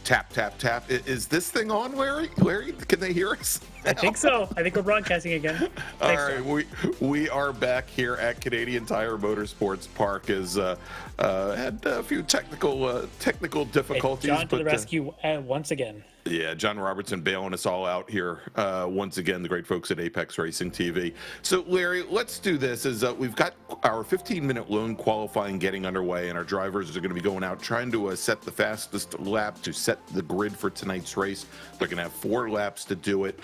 Tap, tap, tap. Is this thing on, Larry? Larry, can they hear us? I think so. I think we're broadcasting again. All right, we are back here at Canadian Tire Motorsports Park. As had a few technical difficulties. John to the rescue once again. Yeah, John Robertson bailing us all out here once again, the great folks at Apex Racing TV. So, Larry, let's do this. We've got our 15-minute lone qualifying getting underway, and our drivers are going to be going out trying to set the fastest lap to set the grid for tonight's race. They're going to have 4 laps to do it.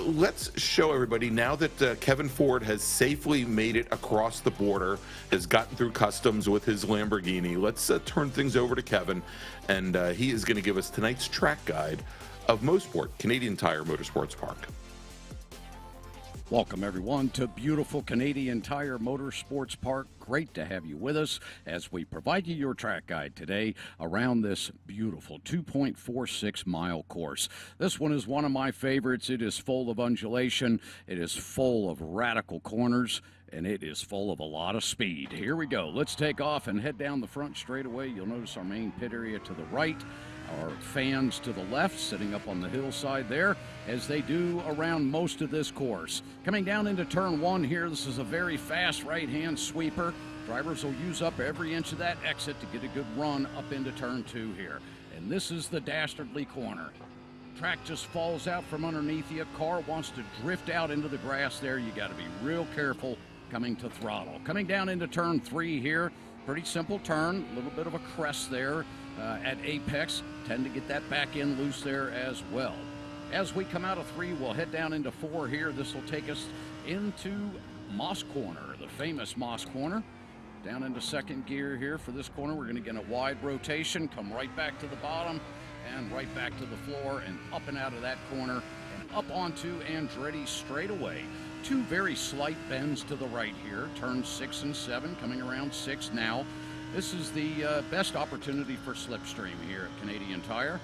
Let's show everybody now that Kevin Ford has safely made it across the border, has gotten through customs with his Lamborghini. Let's turn things over to Kevin, and he is going to give us tonight's track guide of Mosport, Canadian Tire Motorsports Park. Welcome, everyone, to beautiful Canadian Tire Motorsports Park. Great to have you with us as we provide you your track guide today around this beautiful 2.46-mile course. This one is one of my favorites. It is full of undulation. It is full of radical corners, and it is full of a lot of speed. Here we go. Let's take off and head down the front straightaway. You'll notice our main pit area to the right. Our fans to the left sitting up on the hillside there, as they do around most of this course. Coming down into turn 1 here, this is a very fast right-hand sweeper. Drivers will use up every inch of that exit to get a good run up into turn 2 here. And this is the dastardly corner. Track just falls out from underneath you. Car wants to drift out into the grass there. You got to be real careful coming to throttle. Coming down into turn 3 here, pretty simple turn, a little bit of a crest there. At Apex, tend to get that back end loose there as well. As we come out of 3, we'll head down into 4 here. This will take us into Moss Corner, the famous Moss Corner. Down into second gear here for this corner. We're going to get a wide rotation, come right back to the bottom and right back to the floor and up and out of that corner and up onto Andretti straightaway. 2 very slight bends to the right here. Turns 6 and 7, coming around 6 now. This is the best opportunity for slipstream here at Canadian Tire.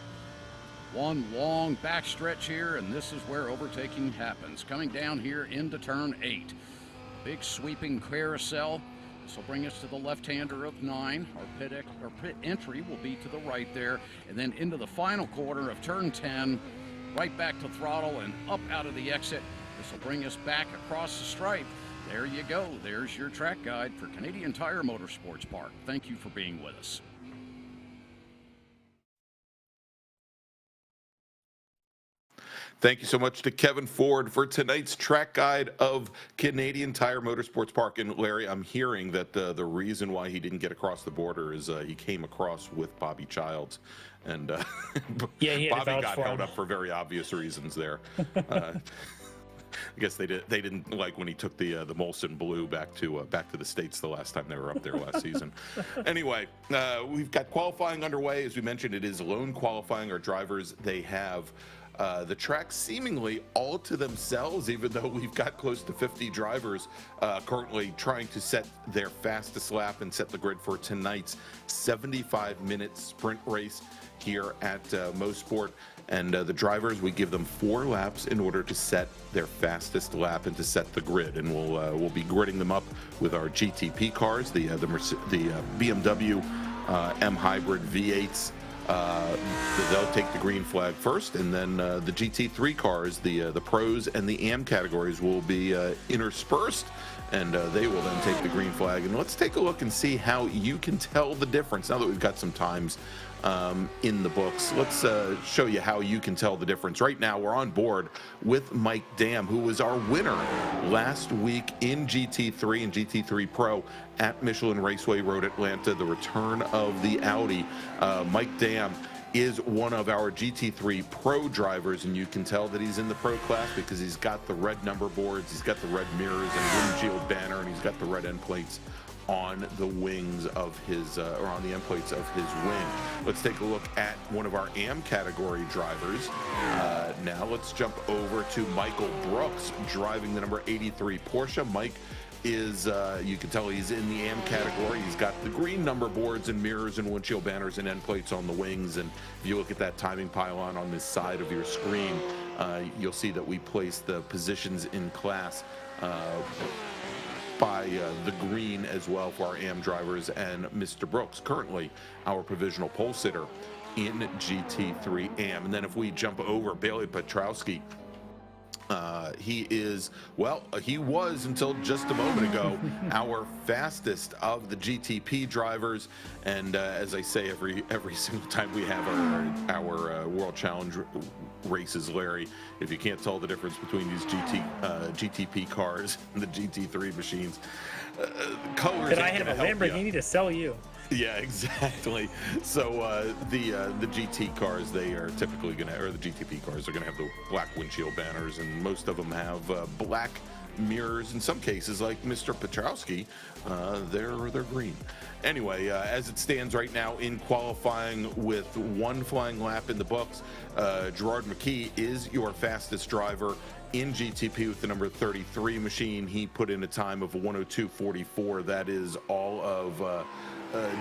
One long backstretch here, and this is where overtaking happens. Coming down here into turn 8. Big sweeping carousel. This will bring us to the left-hander of 9. Our pit entry will be to the right there. And then into the final quarter of turn 10, right back to throttle and up out of the exit. This will bring us back across the stripe. There you go. There's your track guide for Canadian Tire Motorsports Park. Thank you for being with us. Thank you so much to Kevin Ford for tonight's track guide of Canadian Tire Motorsports Park. And Larry, I'm hearing that the reason why he didn't get across the border is he came across with Bobby Childs. And Bobby got held up for very obvious reasons there. I guess they didn't like when he took the Molson Blue back to the States the last time they were up there last season. Anyway, we've got qualifying underway. As we mentioned, it is lone qualifying. Our drivers, they have the track seemingly all to themselves, even though we've got close to 50 drivers currently trying to set their fastest lap and set the grid for tonight's 75-minute sprint race here at Mosport. And the drivers, we give them 4 laps in order to set their fastest lap and to set the grid. And we'll be gridding them up with our GTP cars, the BMW M Hybrid V8s. They'll take the green flag first, and then the GT3 cars, the pros and the AM categories will be interspersed, and they will then take the green flag. And let's take a look and see how you can tell the difference. Now that we've got some times in the books, let's show you how you can tell the difference. Right now, we're on board with Mike Dam, who was our winner last week in GT3 and GT3 Pro at Michelin Raceway Road Atlanta, the return of the Audi. Mike Dam is one of our GT3 Pro drivers, and you can tell that he's in the Pro class because he's got the red number boards, he's got the red mirrors and windshield banner, and he's got the red end plates on the wings of his, or on the end plates of his wing. Let's take a look at one of our AM category drivers. Now let's jump over to Michael Brooks driving the number 83 Porsche. Mike is, you can tell he's in the AM category. He's got the green number boards and mirrors and windshield banners and end plates on the wings. And if you look at that timing pylon on this side of your screen, you'll see that we place the positions in class by the green as well for our AM drivers. And Mr. Brooks, currently our provisional pole sitter in GT3 AM. And then if we jump over Bailey Petrowski, he was until just a moment ago our fastest of the GTP drivers, and as I say every single time we have our World Challenge races, Larry, if you can't tell the difference between these GTP cars and the GT3 machines, colors. Could I have a Lamborghini to sell you? Yeah, exactly. So the GT cars, they are typically going to, or the GTP cars are going to have the black windshield banners, and most of them have black mirrors. In some cases, like Mr. Petrowski, they're green. Anyway, as it stands right now in qualifying with one flying lap in the books, Gerard McKee is your fastest driver in GTP with the number 33 machine. He put in a time of 102.44. That is all of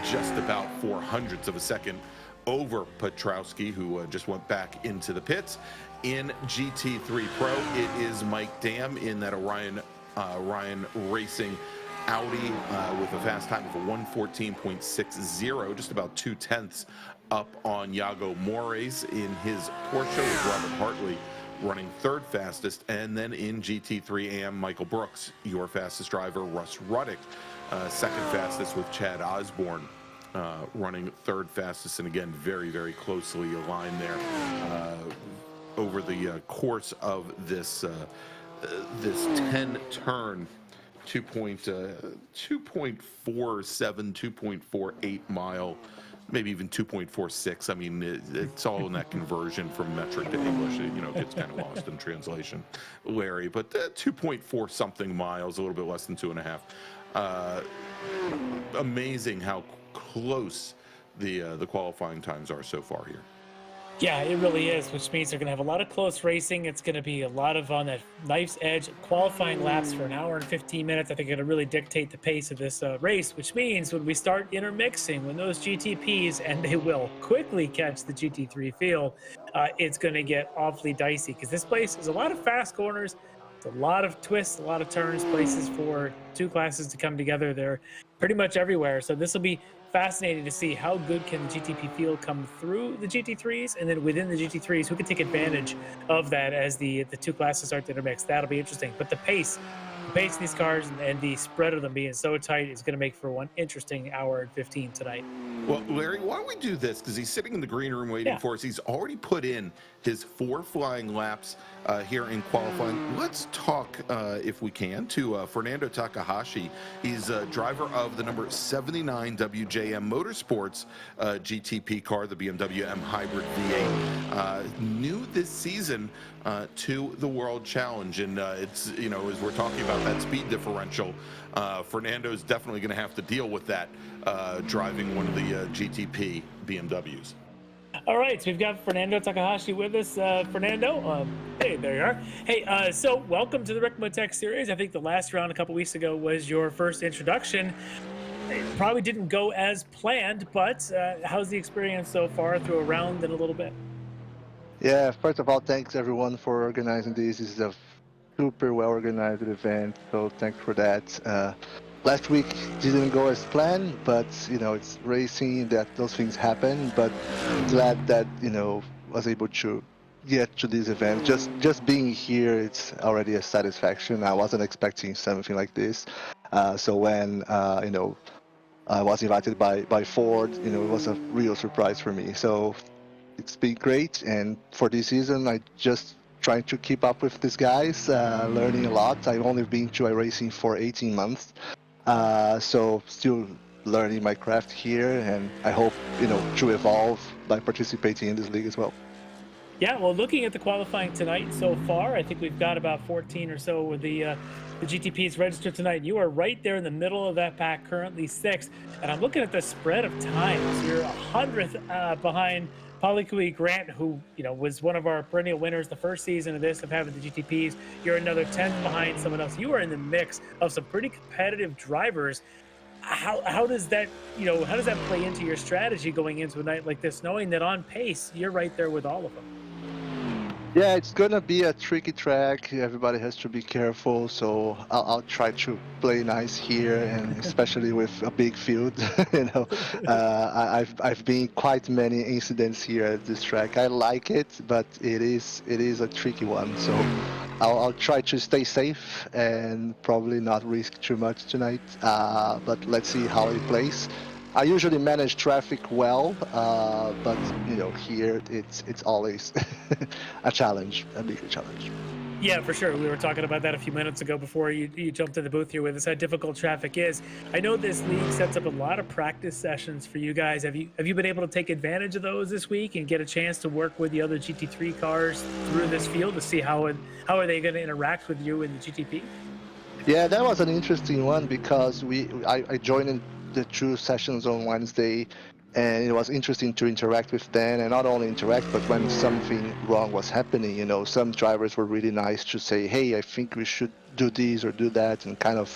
just about 400ths of a second over Petrowski, who just went back into the pits. In GT3 Pro, it is Mike Dam in that Ryan Racing Audi with a fast time of a 114.60, just about 2/10 up on Yago Mores in his Porsche, with Robert Hartley running third fastest. And then in GT3 AM, Michael Brooks, your fastest driver, Russ Ruddick, second fastest, with Chad Osborne running third fastest, and again very, very closely aligned there over the course of this 10-turn 2.47, 2.48 mile, maybe even 2.46. I mean, it's all in that conversion from metric to English. It gets kind of lost in translation, Larry. But 2.4 something miles, a little bit less than 2.5. Amazing how close the qualifying times are so far here. Yeah, it really is, which means they're going to have a lot of close racing. It's going to be a lot of on that knife's edge qualifying laps for an hour and 15 minutes. I think it's going to really dictate the pace of this race, which means when we start intermixing, when those GTPs, and they will quickly catch the GT3 field, it's going to get awfully dicey, because this place is a lot of fast corners, a lot of twists, a lot of turns, places for two classes to come together. They're pretty much everywhere. So this will be fascinating to see how good can the GTP field come through the GT3s, and then within the GT3s, who can take advantage of that as the two classes start to intermix. That'll be interesting. But the pace of these cars and the spread of them being so tight is going to make for one interesting hour and 15 tonight. Well, Larry, why don't we do this? Because he's sitting in the green room waiting for us. He's already put in his 4 flying laps here in qualifying. Let's talk, if we can, to Fernando Takahashi. He's a driver of the number 79 WJM Motorsports GTP car, the BMW M Hybrid V8. New this season to the World Challenge, and it's, as we're talking about that speed differential, Fernando's definitely going to have to deal with that driving one of the GTP BMWs. All right, so we've got Fernando Takahashi with us. Fernando, hey, there you are. Hey, so welcome to the Ricmotech series. I think the last round a couple weeks ago was your first introduction. It probably didn't go as planned, but how's the experience so far through a round and a little bit? Yeah, first of all, thanks everyone for organizing this. This is a super well-organized event, so thanks for that. Last week didn't go as planned, but it's racing, that those things happen. But glad that was able to get to this event. Just being here, it's already a satisfaction. I wasn't expecting something like this. So when I was invited by Ford, it was a real surprise for me. So it's been great, and for this season, I just trying to keep up with these guys, learning a lot. I've only been to iRacing for 18 months. So still learning my craft here, and I hope to evolve by participating in this league as well. Yeah, well, looking at the qualifying tonight so far, I think we've got about 14 or so with the GTPs registered tonight. You are right there in the middle of that pack, currently 6th, and I'm looking at the spread of times. You're 100th behind Palikui Grant, who was one of our perennial winners the first season of this, of having the GTPs. You're another 10th behind someone else. You are in the mix of some pretty competitive drivers. How does that how does that play into your strategy going into a night like this, knowing that on pace you're right there with all of them? Yeah, it's gonna be a tricky track. Everybody has to be careful, so I'll try to play nice here, and especially with a big field. I've been quite many incidents here at this track. I like it, but it is a tricky one. So I'll try to stay safe and probably not risk too much tonight. But let's see how it plays. I usually manage traffic well, but here it's always a challenge, a bigger challenge. Yeah, for sure. We were talking about that a few minutes ago before you jumped in the booth here with us, how difficult traffic is. I know this league sets up a lot of practice sessions for you guys. Have you been able to take advantage of those this week and get a chance to work with the other GT3 cars through this field to see how are they going to interact with you in the GTP? Yeah, that was an interesting one because I joined in the 2 sessions on Wednesday, and it was interesting to interact with them, and not only interact, but when something wrong was happening, some drivers were really nice to say, hey, I think we should do this or do that, and kind of,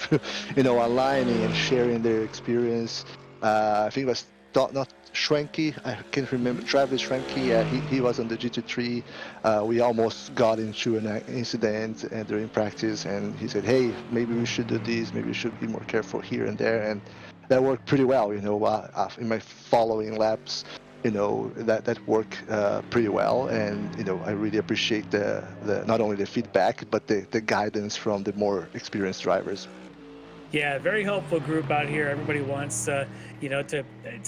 aligning and sharing their experience. I think it was not Schwenke, I can't remember, Travis Schwenke, he was on the GT3. We almost got into an incident during practice, and he said, hey, maybe we should do this, maybe we should be more careful here and there, and that worked pretty well, in my following laps, that worked pretty well, and I really appreciate the not only the feedback but the guidance from the more experienced drivers. Yeah, very helpful group out here. Everybody wants, to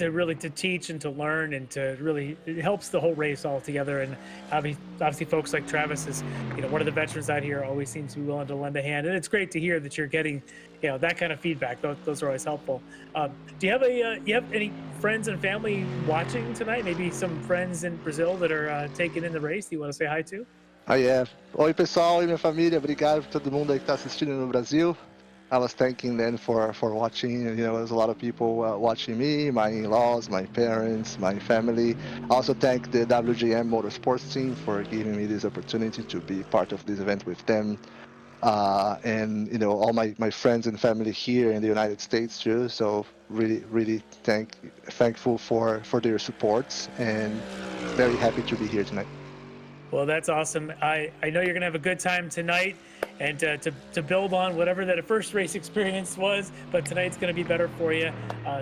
really to teach and to learn, and to really, it helps the whole race all together. And obviously folks like Travis is, one of the veterans out here, always seems to be willing to lend a hand. And it's great to hear that you're getting, that kind of feedback. Those are always helpful. Do you have any friends and family watching tonight? Maybe some friends in Brazil that are taking in the race that you want to say hi to? Yeah. Oi, pessoal, e minha família. Obrigado por todo mundo aí que está assistindo no Brasil. I was thanking them for watching. There's a lot of people watching me, my in-laws, my parents, my family. I also thank the WJM Motorsports team for giving me this opportunity to be part of this event with them. And all my friends and family here in the United States too. So really thankful for their supports, and very happy to be here tonight. Well, that's awesome. I know you're going to have a good time tonight, and to build on whatever that first race experience was, but tonight's going to be better for you.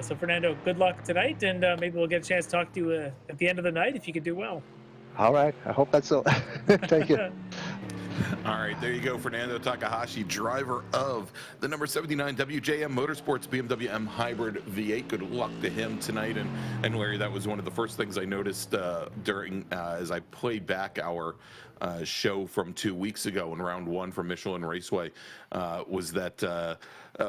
So, Fernando, good luck tonight, and maybe we'll get a chance to talk to you at the end of the night if you could do well. All right. I hope that's so. Thank you. All right, there you go. Fernando Takahashi, driver of the number 79 WJM Motorsports BMW M Hybrid V8. Good luck to him tonight. And Larry, that was one of the first things I noticed during as I played back our show from 2 weeks ago in round 1 from Michelin Raceway, was that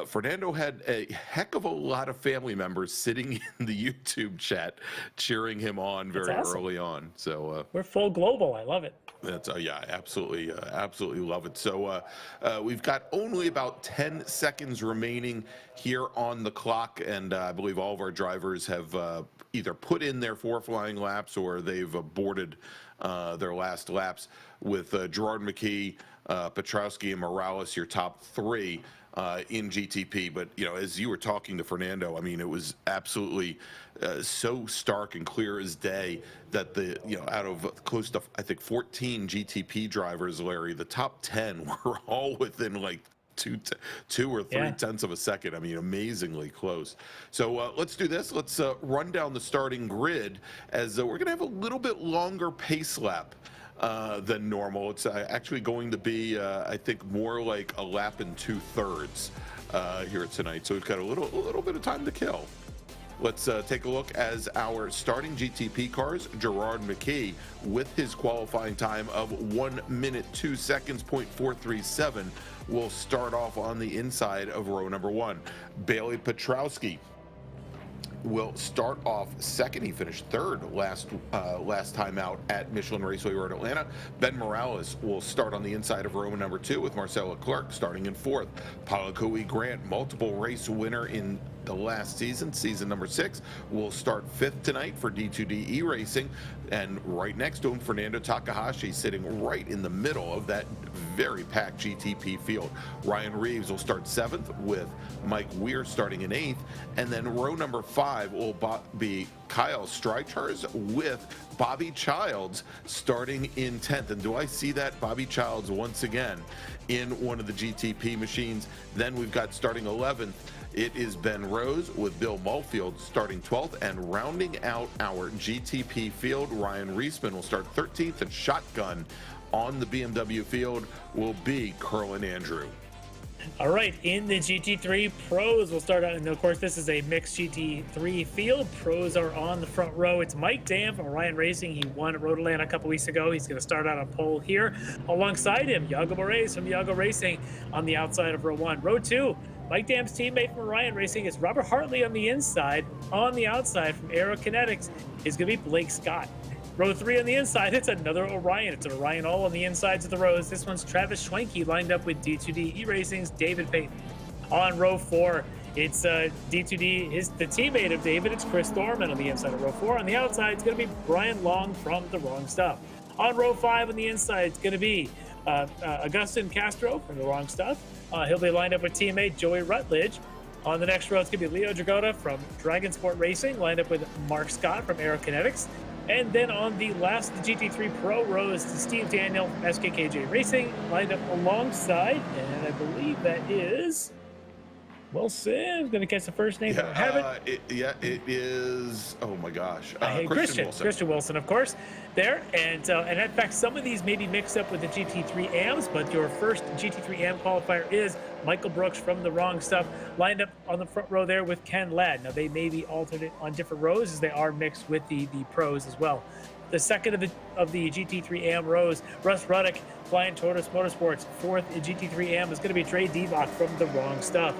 Fernando had a heck of a lot of family members sitting in the YouTube chat cheering him on very early on. So we're full global. I love it. That's yeah, absolutely love it. So we've got only about 10 seconds remaining here on the clock, and I believe all of our drivers have either put in their 4 flying laps or they've boarded their last laps, with Gerard McKee, Petrowski, and Morales, your top 3 in GTP. But as you were talking to Fernando, I mean, it was absolutely so stark and clear as day that out of close to, I think, 14 GTP drivers, Larry, the top 10 were all within like two or three tenths of a second. I mean, amazingly close. So let's do this. Let's run down the starting grid, as we're going to have a little bit longer pace lap than normal. It's actually going to be, I think, more like a lap and 2/3 here tonight. So we've got a little bit of time to kill. Let's take a look as our starting GTP cars. Gerard McKee, with his qualifying time of 1 minute 2 seconds, .437, will start off on the inside of row number 1. Bailey Petrowski will start off second. He finished 3rd last time out at Michelin Raceway Road, Atlanta. Ben Morales will start on the inside of row number 2, with Marcel Leclerc starting in 4th. Palakui Grant, multiple race winner in the last season, season number 6. We'll start 5th tonight for D2D racing, and right next to him, Fernando Takahashi sitting right in the middle of that very packed GTP field. Ryan Reeves will start 7th with Mike Weir starting in 8th, and then row number 5 will be Kyle Streichars with Bobby Childs starting in 10th. And do I see that? Bobby Childs once again in one of the GTP machines. Then we've got starting 11th, it is Ben Rose with Bill Mulfield starting 12th, and rounding out our GTP field, Ryan Reisman will start 13th, and shotgun on the BMW field will be Curlin Andrew. All right, in the GT3 Pros, we'll start out, and of course, this is a mixed GT3 field. Pros are on the front row. It's Mike Dam from Orion Racing. He won at Rotoland a couple weeks ago. He's going to start out on pole here. Alongside him, Yago Moraes from Yago Racing on the outside of row 1. Row 2, Mike Dam's teammate from Orion Racing is Robert Hartley on the inside. On the outside from Aerokinetics is going to be Blake Scott. Row 3 on the inside, it's another Orion. It's an Orion all on the insides of the rows. This one's Travis Schwenke lined up with D2D E-Racing's David Payton. On row 4, it's D2D, the teammate of David, it's Chris Thorman on the inside of row 4. On the outside, it's going to be Brian Long from The Wrong Stuff. On row 5 on the inside, it's going to be Augustin Castro from The Wrong Stuff. He'll be lined up with teammate Joey Rutledge. On the next row, it's going to be Leo Dragota from Dragon Sport Racing, lined up with Mark Scott from Aerokinetics. And then on the last GT3 Pro row is Steve Daniel from SKKJ Racing, lined up alongside, and I believe that is Wilson. I'm going to catch the first name. It is. Oh my gosh, Christian Wilson, of course, there. And in fact, some of these may be mixed up with the GT3 AMs, but your first GT3 AM qualifier is Michael Brooks from The Wrong Stuff, lined up on the front row there with Ken Ladd. Now, they may be alternate on different rows as they are mixed with the pros as well. The second of the GT3 AM rows, Russ Ruddick, flying Tortoise Motorsports. Fourth in GT3 AM is going to be Trey Devach from The Wrong Stuff.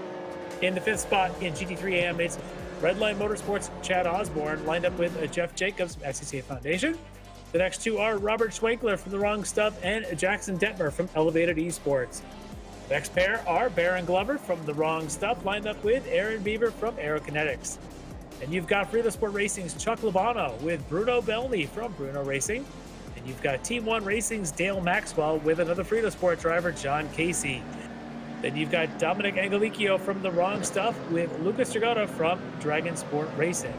In the 5th spot in GT3 AM, it's Redline Motorsports' Chad Osborne, lined up with Jeff Jacobs from SCCA Foundation. The next two are Robert Schwenkler from The Wrong Stuff and Jackson Detmer from Elevated Esports. Next pair are Baron Glover from The Wrong Stuff, lined up with Aaron Beaver from Aerokinetics. And you've got Frito Sport Racing's Chuck Labano with Bruno Belny from Bruno Racing. And you've got Team One Racing's Dale Maxwell with another Frito Sport driver, John Casey. Then you've got Dominic Angelicchio from The Wrong Stuff with Lucas Dragota from Dragon Sport Racing.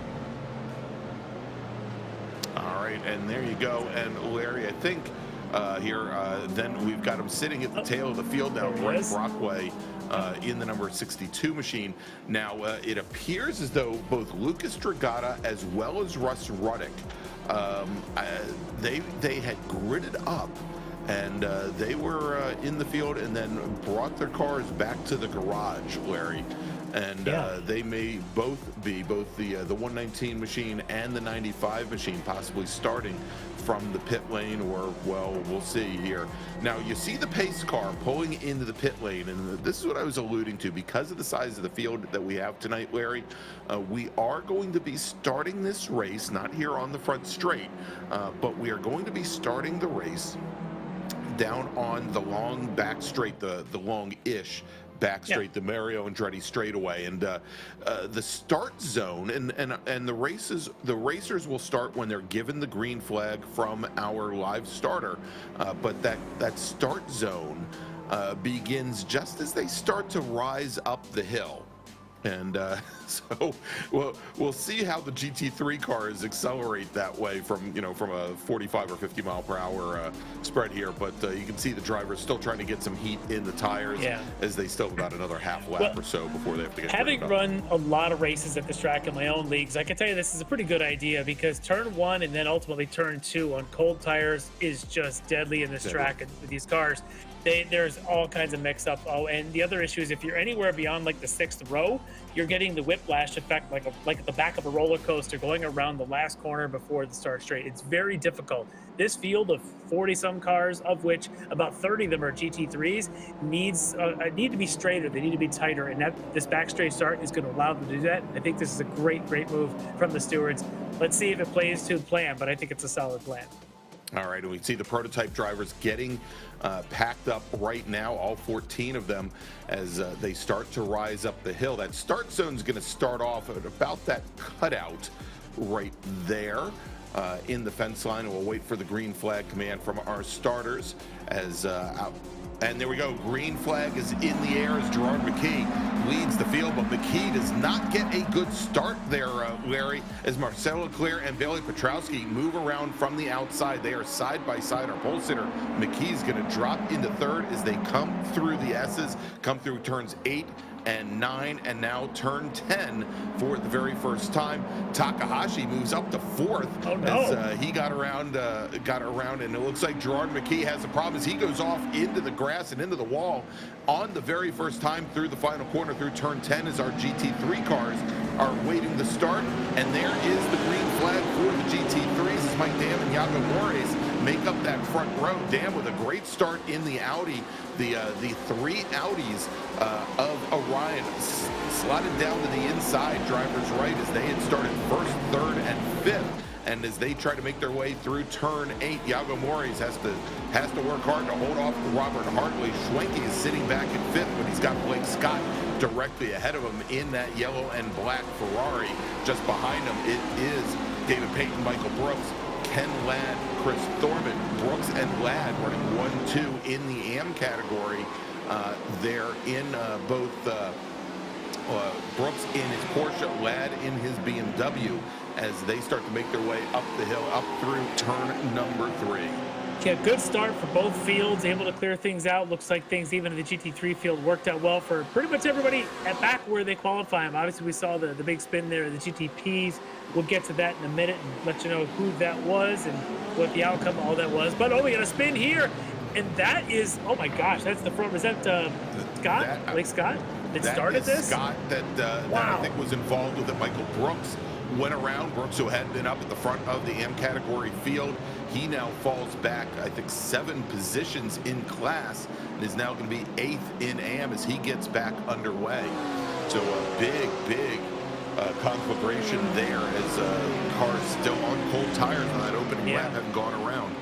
All right, and there you go. And Larry, I think then we've got him sitting at the tail of the field now, Brent Brockway in the number 62 machine. Now, it appears as though both Lucas Dragota as well as Russ Ruddick, they had gridded up, and they were in the field and then brought their cars back to the garage, Larry. And they may both be the 119 machine and the 95 machine possibly starting from the pit lane, or, well, we'll see here. Now, you see the pace car pulling into the pit lane, and this is what I was alluding to. Because of the size of the field that we have tonight, Larry, we are going to be starting this race, not here on the front straight, but we are going to be starting the race down on the long back straight, the long-ish back straight, the Mario Andretti straightaway, and the start zone and the racers will start when they're given the green flag from our live starter, but that start zone begins just as they start to rise up the hill. And so we'll see how the GT3 cars accelerate that way from a 45 or 50 mile per hour spread here. But you can see the drivers still trying to get some heat in the tires as they still have about another half lap or so before they have to get having run a lot of races at this track in my own leagues, I can tell you this is a pretty good idea, because turn 1 and then ultimately turn 2 on cold tires is just deadly in this track and with these cars. There's all kinds of mix-up. Oh, and the other issue is if you're anywhere beyond like the 6th row, you're getting the whiplash effect like at the back of a roller coaster going around the last corner before the start straight. It's very difficult. This field of 40-some cars, of which about 30 of them are GT3s, need to be straighter. They need to be tighter, and this back straight start is going to allow them to do that. I think this is a great move from the stewards. Let's see if it plays to the plan, but I think it's a solid plan. All right, and we see the prototype drivers getting packed up right now, all 14 of them, as they start to rise up the hill. That start zone is going to start off at about that cutout right there in the fence line. And we'll wait for the green flag command from our starters as and there we go. Green flag is in the air as Gerard McKee leads the field, but McKee does not get a good start there, Larry, as Marcel Leclerc and Bailey Petrowski move around from the outside. They are side by side. Our pole sitter, McKee's going to drop into third as they come through the S's, come through turns 8 and 9, and now turn 10 for the very first time. Takahashi moves up to fourth as he got around, and it looks like Gerard McKee has a problem as he goes off into the grass and into the wall on the very first time through the final corner through turn 10 as our GT3 cars are waiting to start, and there is the green flag for the GT3s as Mike Dam and Yago Mores make up that front row. Dam with a great start in the Audi, the three Audis of Orion slotted down to the inside, drivers right, as they had started first, third, and fifth. And as they try to make their way through turn 8, Yago Mores has to work hard to hold off Robert Hartley. Schwenke is sitting back in fifth, but he's got Blake Scott directly ahead of him in that yellow and black Ferrari. Just behind him, it is David Payton, Michael Brooks, Ken Ladd, Chris Thorman. Brooks and Ladd running 1-2 in the AM category. They're in both Brooks in his Porsche, Ladd in his BMW, as they start to make their way up the hill, up through turn number 3. Yeah, good start for both fields, able to clear things out. Looks like things even in the GT3 field worked out well for pretty much everybody at back where they qualify. Obviously, we saw the big spin there, the GTPs. We'll get to that in a minute and let you know who that was and what the outcome of all that was. But, we got a spin here, and that is, oh my gosh, that's the front. Was that Scott? Blake Scott? That started this? Scott that I think was involved with it. Michael Brooks went around. Brooks, who had been up at the front of the AM category field, he now falls back, I think, 7 positions in class and is now going to be 8th in AM as he gets back underway. So a big conflagration there as cars still on cold tires on that opening lap haven't gone around.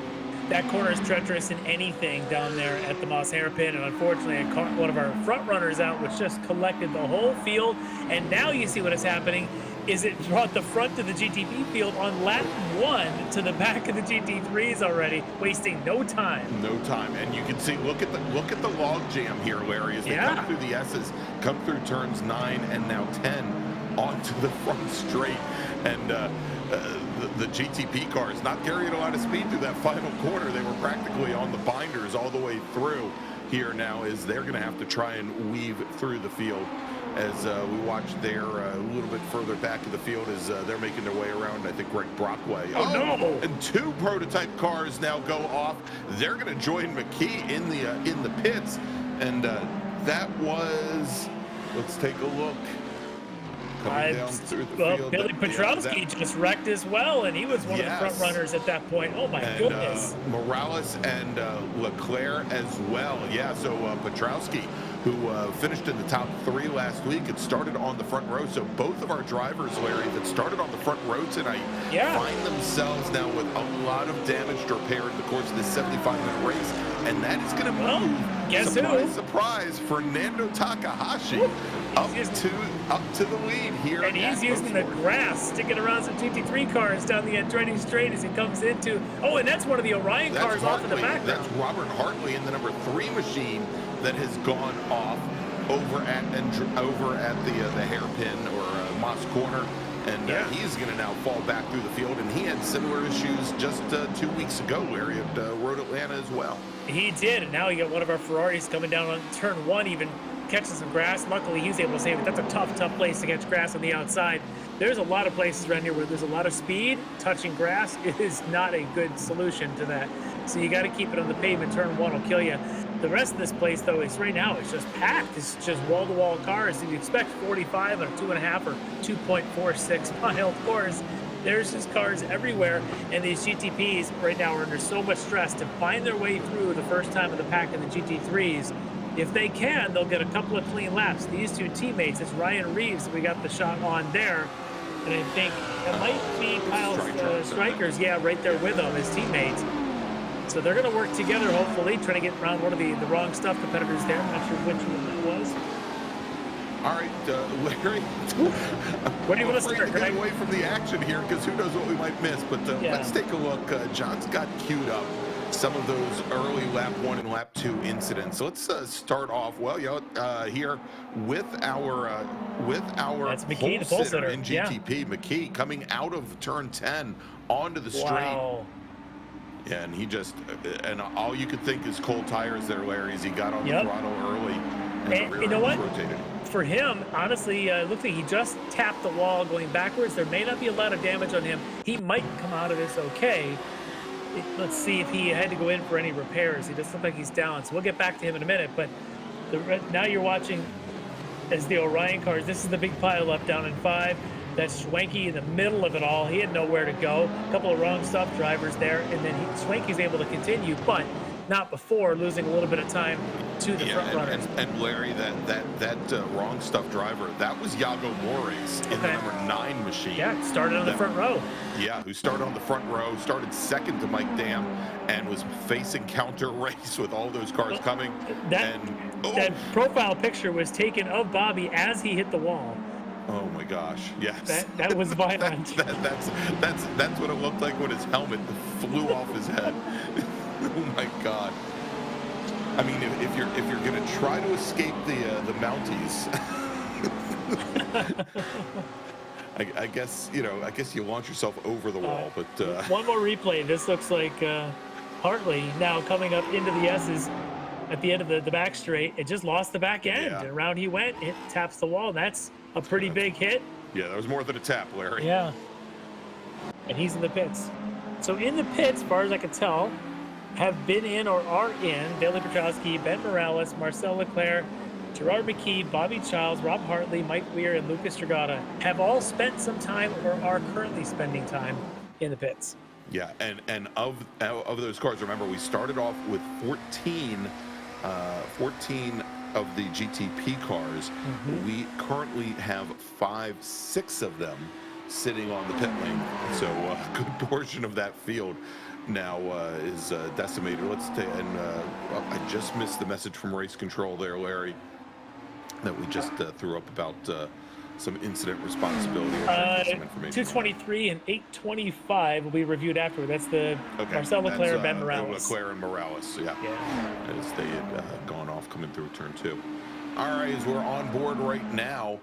That corner is treacherous in anything down there at the Moss hairpin, and unfortunately one of our front runners out, which just collected the whole field. And now you see what is happening is it brought the front of the GTP field on lap 1 to the back of the GT3s already, wasting no time. No time, and you can see, look at the log jam here, Larry, as they come through the S's, come through turns 9 and now 10 onto the front straight, and the GTP cars not carrying a lot of speed through that final corner. They were practically on the binders all the way through here now, as they're going to have to try and weave through the field. As we watch there a little bit further back of the field as they're making their way around, I think, Greg Brockway. Oh, no! And 2 prototype cars now go off. They're going to join McKee in the pits, and that was, let's take a look. Down through the field. Billy Petrowski just wrecked as well, and he was one of the front runners at that point. Oh my goodness! Morales and Leclerc as well. Yeah, so Petrowski, who finished in the top 3 last week, had started on the front row. So both of our drivers, Larry, that started on the front row tonight find themselves now with a lot of damage to repair in the course of this 75-minute race, and that is going to move. Surprise, Fernando Takahashi up to the lead here. And he's using the grass, sticking around some GT3 cars down the Andretti straight as he comes into. Oh, and that's one of the Orion cars off in the background. That's Robert Hartley in the number 3 machine that has gone off over at the hairpin or Moss corner, and he's going to now fall back through the field. And he had similar issues just 2 weeks ago, Larry, at Road Atlanta as well. He did, and now you got one of our Ferraris coming down on turn 1, even catching some grass. Luckily, he was able to save it. That's a tough place to catch grass on the outside. There's a lot of places around here where there's a lot of speed. Touching grass is not a good solution to that. So you got to keep it on the pavement. Turn 1 will kill you. The rest of this place, though, is right now it's just packed. It's just wall-to-wall cars. If you expect 45 on a 2.5 or 2.46 mile course, there's just cars everywhere. And these GTPs right now are under so much stress to find their way through the first time of the pack in the GT3s. If they can, they'll get a couple of clean laps. These 2 teammates, it's Ryan Reeves, we got the shot on there. And I think it might be Kyle Strikers, right there with him, his teammates. So they're going to work together, hopefully, trying to get around one of the wrong stuff competitors there. I'm not sure which one that was. All right, Larry. What do you want to start? Get away from the action here because who knows what we might miss. But let's take a look. John's got queued up some of those early lap 1 and lap 2 incidents. So let's start off here with our That's McKee, the pole sitter in GTP. McKee coming out of turn 10 onto the straight. Wow. Yeah, and he just and all you could think is cold tires there, Larry. As he got on the throttle early, and the rear you know what? rotated. For him, honestly, it looks like he just tapped the wall going backwards. There may not be a lot of damage on him. He might come out of this okay. Let's see if he had to go in for any repairs. He doesn't look like he's down, so we'll get back to him in a minute. But now you're watching as the Orion cars. This is the big pile up down in 5. That's Schwenke in the middle of it all. He had nowhere to go. A couple of wrong stuff drivers there, and then Schwenke's able to continue, but not before losing a little bit of time to the front runners. And Larry, that wrong stuff driver, that was Yago Mores in the number 9 machine. Yeah, started on the front row. Yeah, who started on the front row, started second to Mike Dam, and was facing counter race with all those cars coming. That profile picture was taken of Bobby as he hit the wall. Oh my gosh! Yes, that was violent. That's what it looked like when his helmet flew off his head. Oh my God! I mean, if you're gonna try to escape the Mounties, I guess you launch yourself over the wall. But one more replay. This looks like Hartley now coming up into the S's at the end of the back straight. It just lost the back end. And around he went. It taps the wall. That's a pretty big hit. Yeah, that was more than a tap, Larry. Yeah. And he's in the pits. So in the pits, as far as I can tell, have been in or are in Bailey Petrowski, Ben Morales, Marcel Leclerc, Gerard McKee, Bobby Childs, Rob Hartley, Mike Weir, and Lucas Stragata have all spent some time or are currently spending time in the pits. Yeah, and of those cars, remember we started off with 14 of the GTP cars. We currently have 6 of them sitting on the pit lane. So a good portion of that field now is decimated. Let's take, and I just missed the message from race control there, Larry, that we just threw up about some incident responsibility. Some information 223 and 825 will be reviewed afterward. That's the Marcel Leclerc and Ben Morales. Leclerc and Morales, yeah. As they had gone off coming through turn 2. All right, as we're on board right now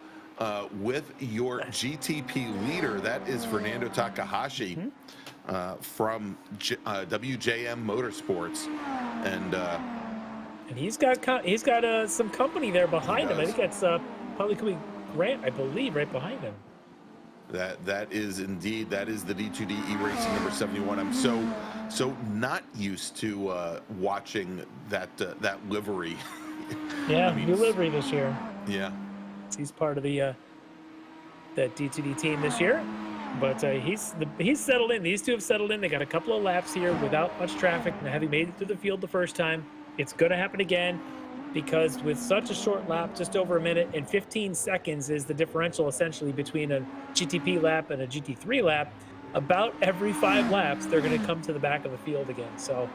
with your GTP leader, that is Fernando Takahashi from WJM Motorsports, and he's got some company there behind him. I think that's probably could be Grant, I believe, right behind him. That is indeed, that is the D2D E-Racing number 71. I'm so not used to watching that livery. Yeah, I mean, new livery this year. Yeah, he's part of the that D2D team this year, but he's settled in. These two have settled in. They got a couple of laps here without much traffic. Now, having made it through the field the first time, it's going to happen again. Because with such a short lap, just over a minute and 15 seconds is the differential essentially between a GTP lap and a GT3 lap, about every 5 laps, they're going to come to the back of the field again. So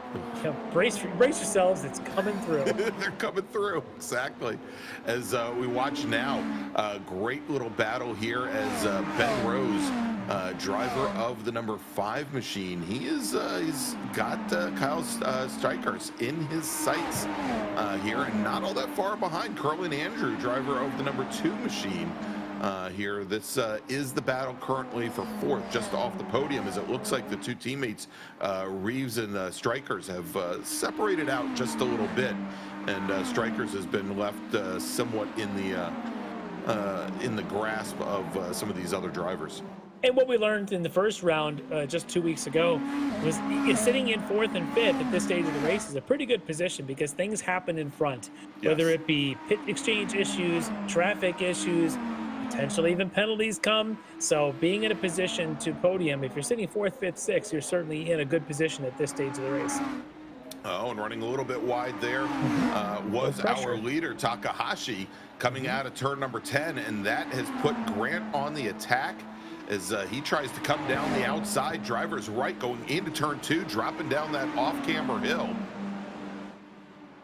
brace yourselves, it's coming through. They're coming through, exactly. As we watch now, a great little battle here as Ben Rose, driver of the number 5 machine, he's got Kyle Strikers in his sights here, and not all that far behind Curlin Andrew, driver of the number 2 machine. Here, this is the battle currently for 4th, just off the podium, as it looks like the 2 teammates, Reeves and Strikers, have separated out just a little bit, and Strikers has been left somewhat in the grasp of some of these other drivers. And what we learned in the first round just 2 weeks ago was sitting in 4th and 5th at this stage of the race is a pretty good position because things happen in front, whether it be pit exchange issues, traffic issues, potentially even penalties come. So being in a position to podium, if you're sitting 4th, 5th, 6th, you're certainly in a good position at this stage of the race. Oh, and running a little bit wide there was our leader, Takahashi, coming out of turn number 10, and that has put Grant on the attack as he tries to come down the outside. Driver's right going into turn 2, dropping down that off-camber hill.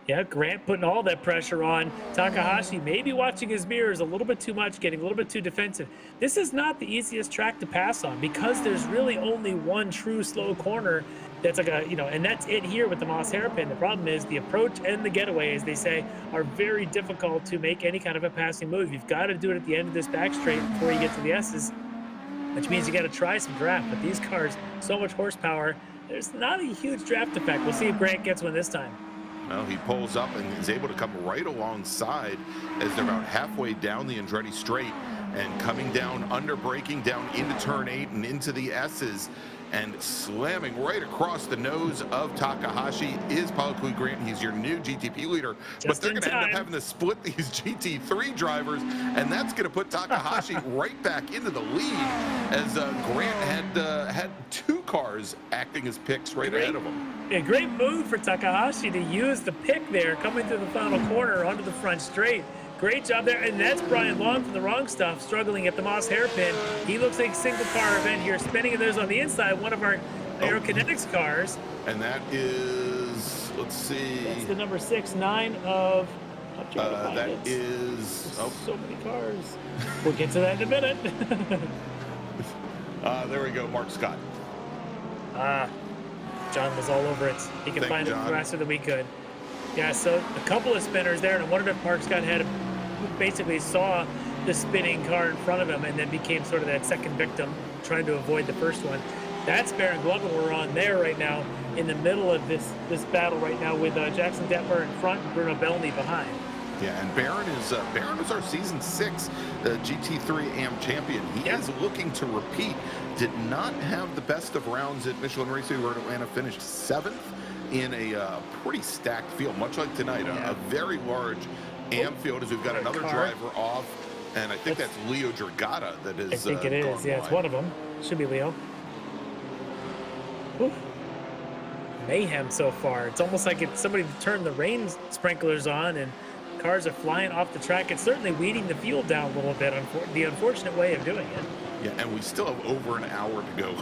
Yeah, Grant putting all that pressure on. Takahashi maybe watching his mirrors a little bit too much, getting a little bit too defensive. This is not the easiest track to pass on because there's really only one true slow corner that's like a, and that's it here with the Moss hairpin. The problem is the approach and the getaway, as they say, are very difficult to make any kind of a passing move. You've got to do it at the end of this back straight before you get to the S's, which means you got to try some draft. But these cars, so much horsepower, there's not a huge draft effect. We'll see if Grant gets one this time. Well, he pulls up and is able to come right alongside as they're about halfway down the Andretti straight and coming down, under braking down into turn 8 and into the S's, and slamming right across the nose of Takahashi is Podium Grant. He's your new GTP leader, but they're going to end up having to split these GT3 drivers, and that's going to put Takahashi right back into the lead as Grant had 2 cars acting as picks right ahead of him. A great move for Takahashi to use the pick there, coming through the final corner onto the front straight. Great job there, and that's Brian Long from the Wrong Stuff struggling at the Moss hairpin. He looks like a single car event here, spinning, and there's on the inside one of our Aerokinetics cars. And that is, let's see. That's the number 6-9 of, I'm trying to find that it. Is, so many cars. We'll get to that in a minute. There we go, Mark Scott. John was all over it. He can find it faster than we could. Yeah, so a couple of spinners there, and I wondered if Mark Scott basically saw the spinning car in front of him and then became sort of that second victim, trying to avoid the first one. That's Baron Glover we're on there right now, in the middle of this battle right now with Jackson Detmer in front and Bruno Bellamy behind. Yeah, and Baron is our season 6 GT3 AM champion. He is looking to repeat. Did not have the best of rounds at Michelin Raceway where Atlanta finished 7th in a pretty stacked field, much like tonight. A very large AM field as we've got another driver off, and I think that's Leo Dragata that is. I think it is. Yeah, it's one of them. Should be Leo. Ooh. Mayhem so far. It's almost like somebody turned the rain sprinklers on and cars are flying off the track. It's certainly weeding the field down a little bit, the unfortunate way of doing it. Yeah, and we still have over an hour to go.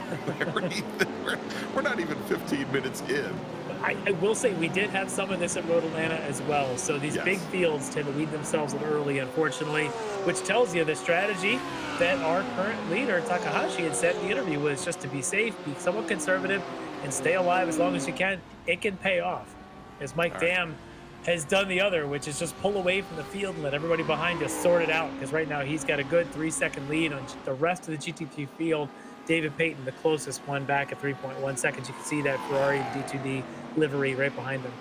We're not even 15 minutes in. I will say we did have some of this at Road Atlanta as well. So these big fields tend to weed themselves a little early, unfortunately, which tells you the strategy that our current leader, Takahashi, had said in the interview was just to be safe, be somewhat conservative, and stay alive as long as you can. It can pay off. As Mike Dam has done the other, which is just pull away from the field and let everybody behind you sort it out. Because right now he's got a good 3-second lead on the rest of the GT3 field. David Payton, the closest one, back at 3.1 seconds. You can see that Ferrari D2D livery right behind them.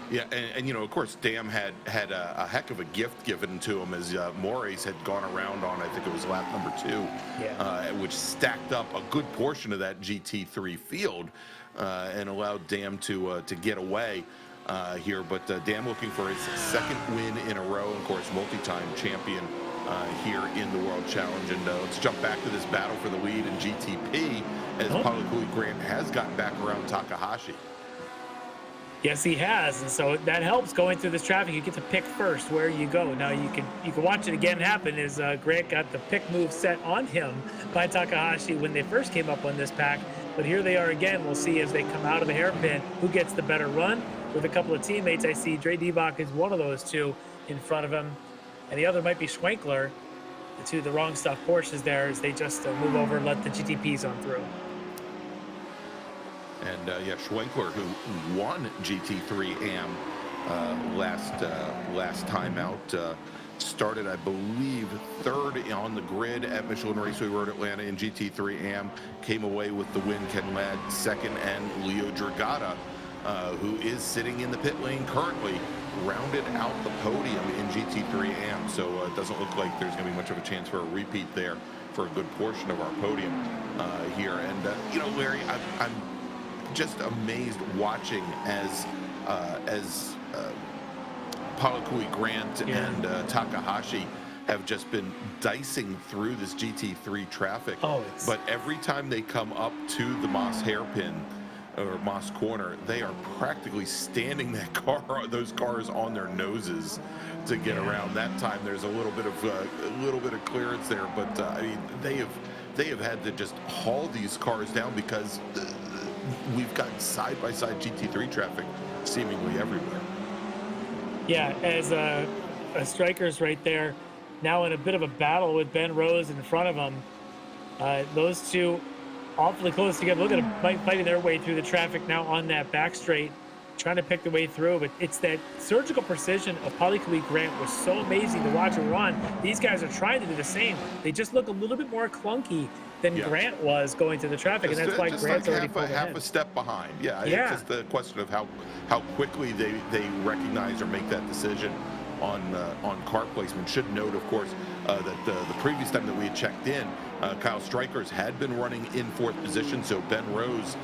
Yeah, and of course, Dam had a heck of a gift given to him as Moraes had gone around on, I think it was lap number 2, which stacked up a good portion of that GT3 field and allowed Dam to get away. Here, but Dam looking for his 2nd win in a row, and of course, multi-time champion here in the World Challenge. And let's jump back to this battle for the lead in GTP as Podium Grant has gotten back around Takahashi. Yes, he has, and so that helps going through this traffic. You get to pick first where you go. Now you can watch it again happen as Grant got the pick move set on him by Takahashi when they first came up on this pack. But here they are again. We'll see as they come out of the hairpin who gets the better run. With a couple of teammates, I see Dre Debach is one of those two in front of him, and the other might be Schwenkler. The Wrong Stuff Porsches there as they just move over and let the GTPs on through. And Schwenkler, who won GT3 AM last time out, started, I believe, 3rd on the grid at Michelin Raceway Road Atlanta in GT3 AM, came away with the win. Ken Ladd 2nd, and Leo Dragata, who is sitting in the pit lane currently, rounded out the podium in GT3 AM. So it doesn't look like there's going to be much of a chance for a repeat there for a good portion of our podium here. And Larry, I'm just amazed watching as Podium Grant and Takahashi have just been dicing through this GT3 traffic. But every time they come up to the Moss hairpin or Moss corner, they are practically standing those cars on their noses to get around. That time there's a little bit of clearance there, but I mean they've they have had to just haul these cars down because we've got side-by-side GT3 traffic seemingly everywhere. Yeah, as Strikers right there, now in a bit of a battle with Ben Rose in front of him. Those two awfully close together. Look at them fighting their way through the traffic now on that back straight, trying to pick the way through. But it's that surgical precision of Podium Grant was so amazing to watch him run. These guys are trying to do the same. They just look a little bit more clunky than Grant was going through the traffic, and that's why Grant's like already half a step behind. Yeah, it's just the question of how quickly they recognize or make that decision on car placement. Should note, of course, that the previous time that we had checked in, Kyle Strikers had been running in 4th position, so Ben Rose,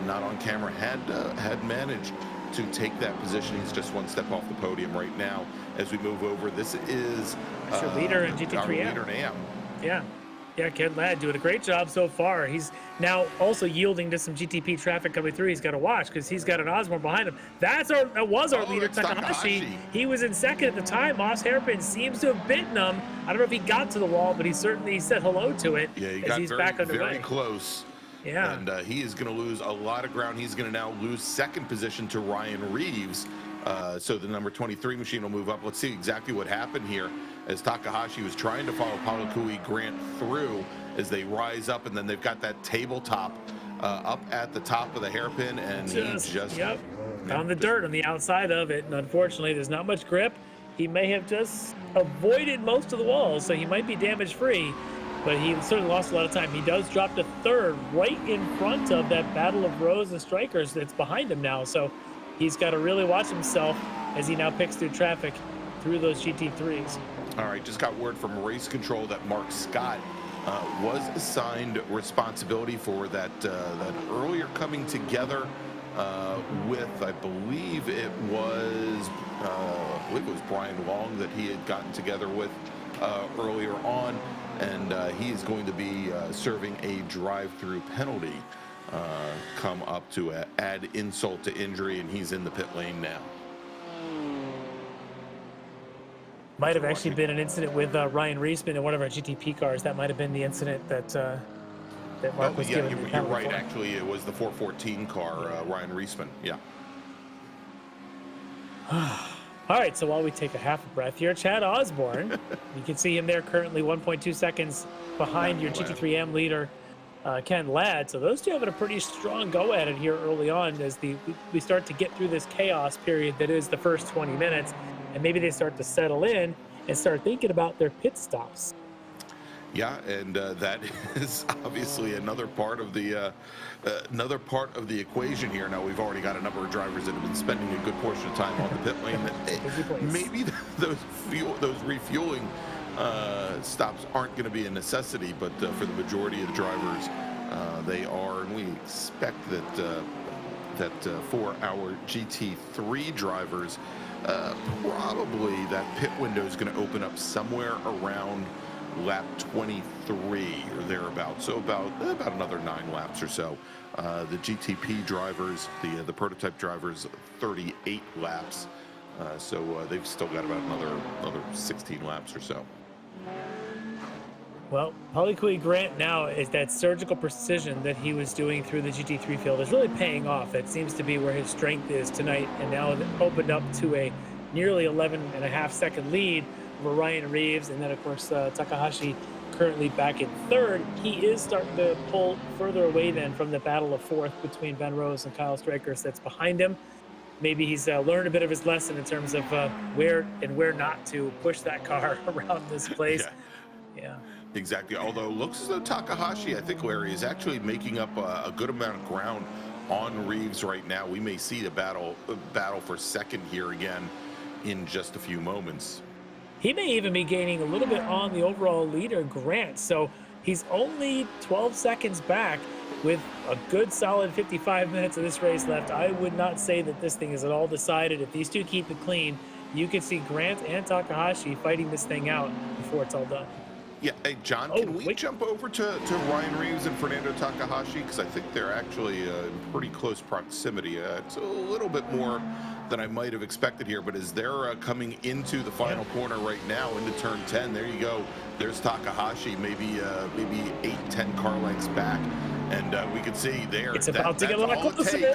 not on camera, had managed to take that position. He's just one step off the podium right now. As we move over, this is your leader in GT3M. Our leader in AM. Yeah, Ken Ladd doing a great job so far. He's now also yielding to some GTP traffic coming through. He's got to watch because he's got an Osborne behind him. That was our leader, Takahashi. He was in 2nd at the time. Moss Hairpin seems to have bitten him. I don't know if he got to the wall, but he certainly said hello to it. Yeah, he as got he's back underway. very close. Yeah. And he is going to lose a lot of ground. He's going to now lose 2nd position to Ryan Reeves. So the number 23 machine will move up. Let's see exactly what happened here as Takahashi was trying to follow Podium Grant through as they rise up, and then they've got that tabletop up at the top of the hairpin, and he just found the dirt on the outside of it, and unfortunately there's not much grip. He may have just avoided most of the walls, so he might be damage free, but he certainly lost a lot of time. He does drop to 3rd right in front of that battle of Rose and Strikers that's behind him now, so he's got to really watch himself as he now picks through traffic through those GT3s. All right, just got word from race control that Mark Scott was assigned responsibility for that earlier coming together with, I believe it was Brian Long that he had gotten together with earlier on, and he is going to be serving a drive-through penalty come up to add insult to injury, and he's in the pit lane now. Might have actually been an incident with Ryan Reisman in one of our GTP cars. That might have been the incident that Mark was given. You're right. For. Actually, it was the 414 car, Ryan Reisman. Yeah. All right. So while we take a half a breath here, Chad Osborne, you can see him there currently 1.2 seconds behind your GT3M leader, Ken Ladd. So those two having a pretty strong go at it here early on as we start to get through this chaos period that is the first 20 minutes. And maybe they start to settle in and start thinking about their pit stops. Yeah, and that is obviously another part of the equation here. Now we've already got a number of drivers that have been spending a good portion of time on the pit lane. Maybe those refueling stops aren't going to be a necessity, but for the majority of the drivers, they are, and we expect that for our GT3 drivers. Probably that pit window is going to open up somewhere around lap 23 or thereabouts. So about another 9 laps or so. The GTP drivers, the prototype drivers, 38 laps. So they've still got about another 16 laps or so. Well, Podium Grant now is that surgical precision that he was doing through the GT3 field is really paying off. That seems to be where his strength is tonight, and now opened up to a nearly 11.5-second lead over Ryan Reeves, and then of course Takahashi currently back in 3rd. He is starting to pull further away then from the battle of 4th between Ben Rose and Kyle Strikers that's behind him. Maybe he's learned a bit of his lesson in terms of where not to push that car around this place. Yeah. Exactly. Although it looks as though Takahashi, I think, Larry, is actually making up a good amount of ground on Reeves right now. We may see the battle for 2nd here again in just a few moments. He may even be gaining a little bit on the overall leader, Grant. So he's only 12 seconds back with a good solid 55 minutes of this race left. I would not say that this thing is at all decided. If these two keep it clean, you could see Grant and Takahashi fighting this thing out before it's all done. Yeah, hey, John, can we jump over to Ryan Reeves and Fernando Takahashi? Because I think they're actually in pretty close proximity. It's a little bit more than I might have expected here, but as they're coming into the final corner right now, into turn 10, there you go. There's Takahashi, maybe 8-10 car lengths back. And we can see there. It's about to get a lot closer.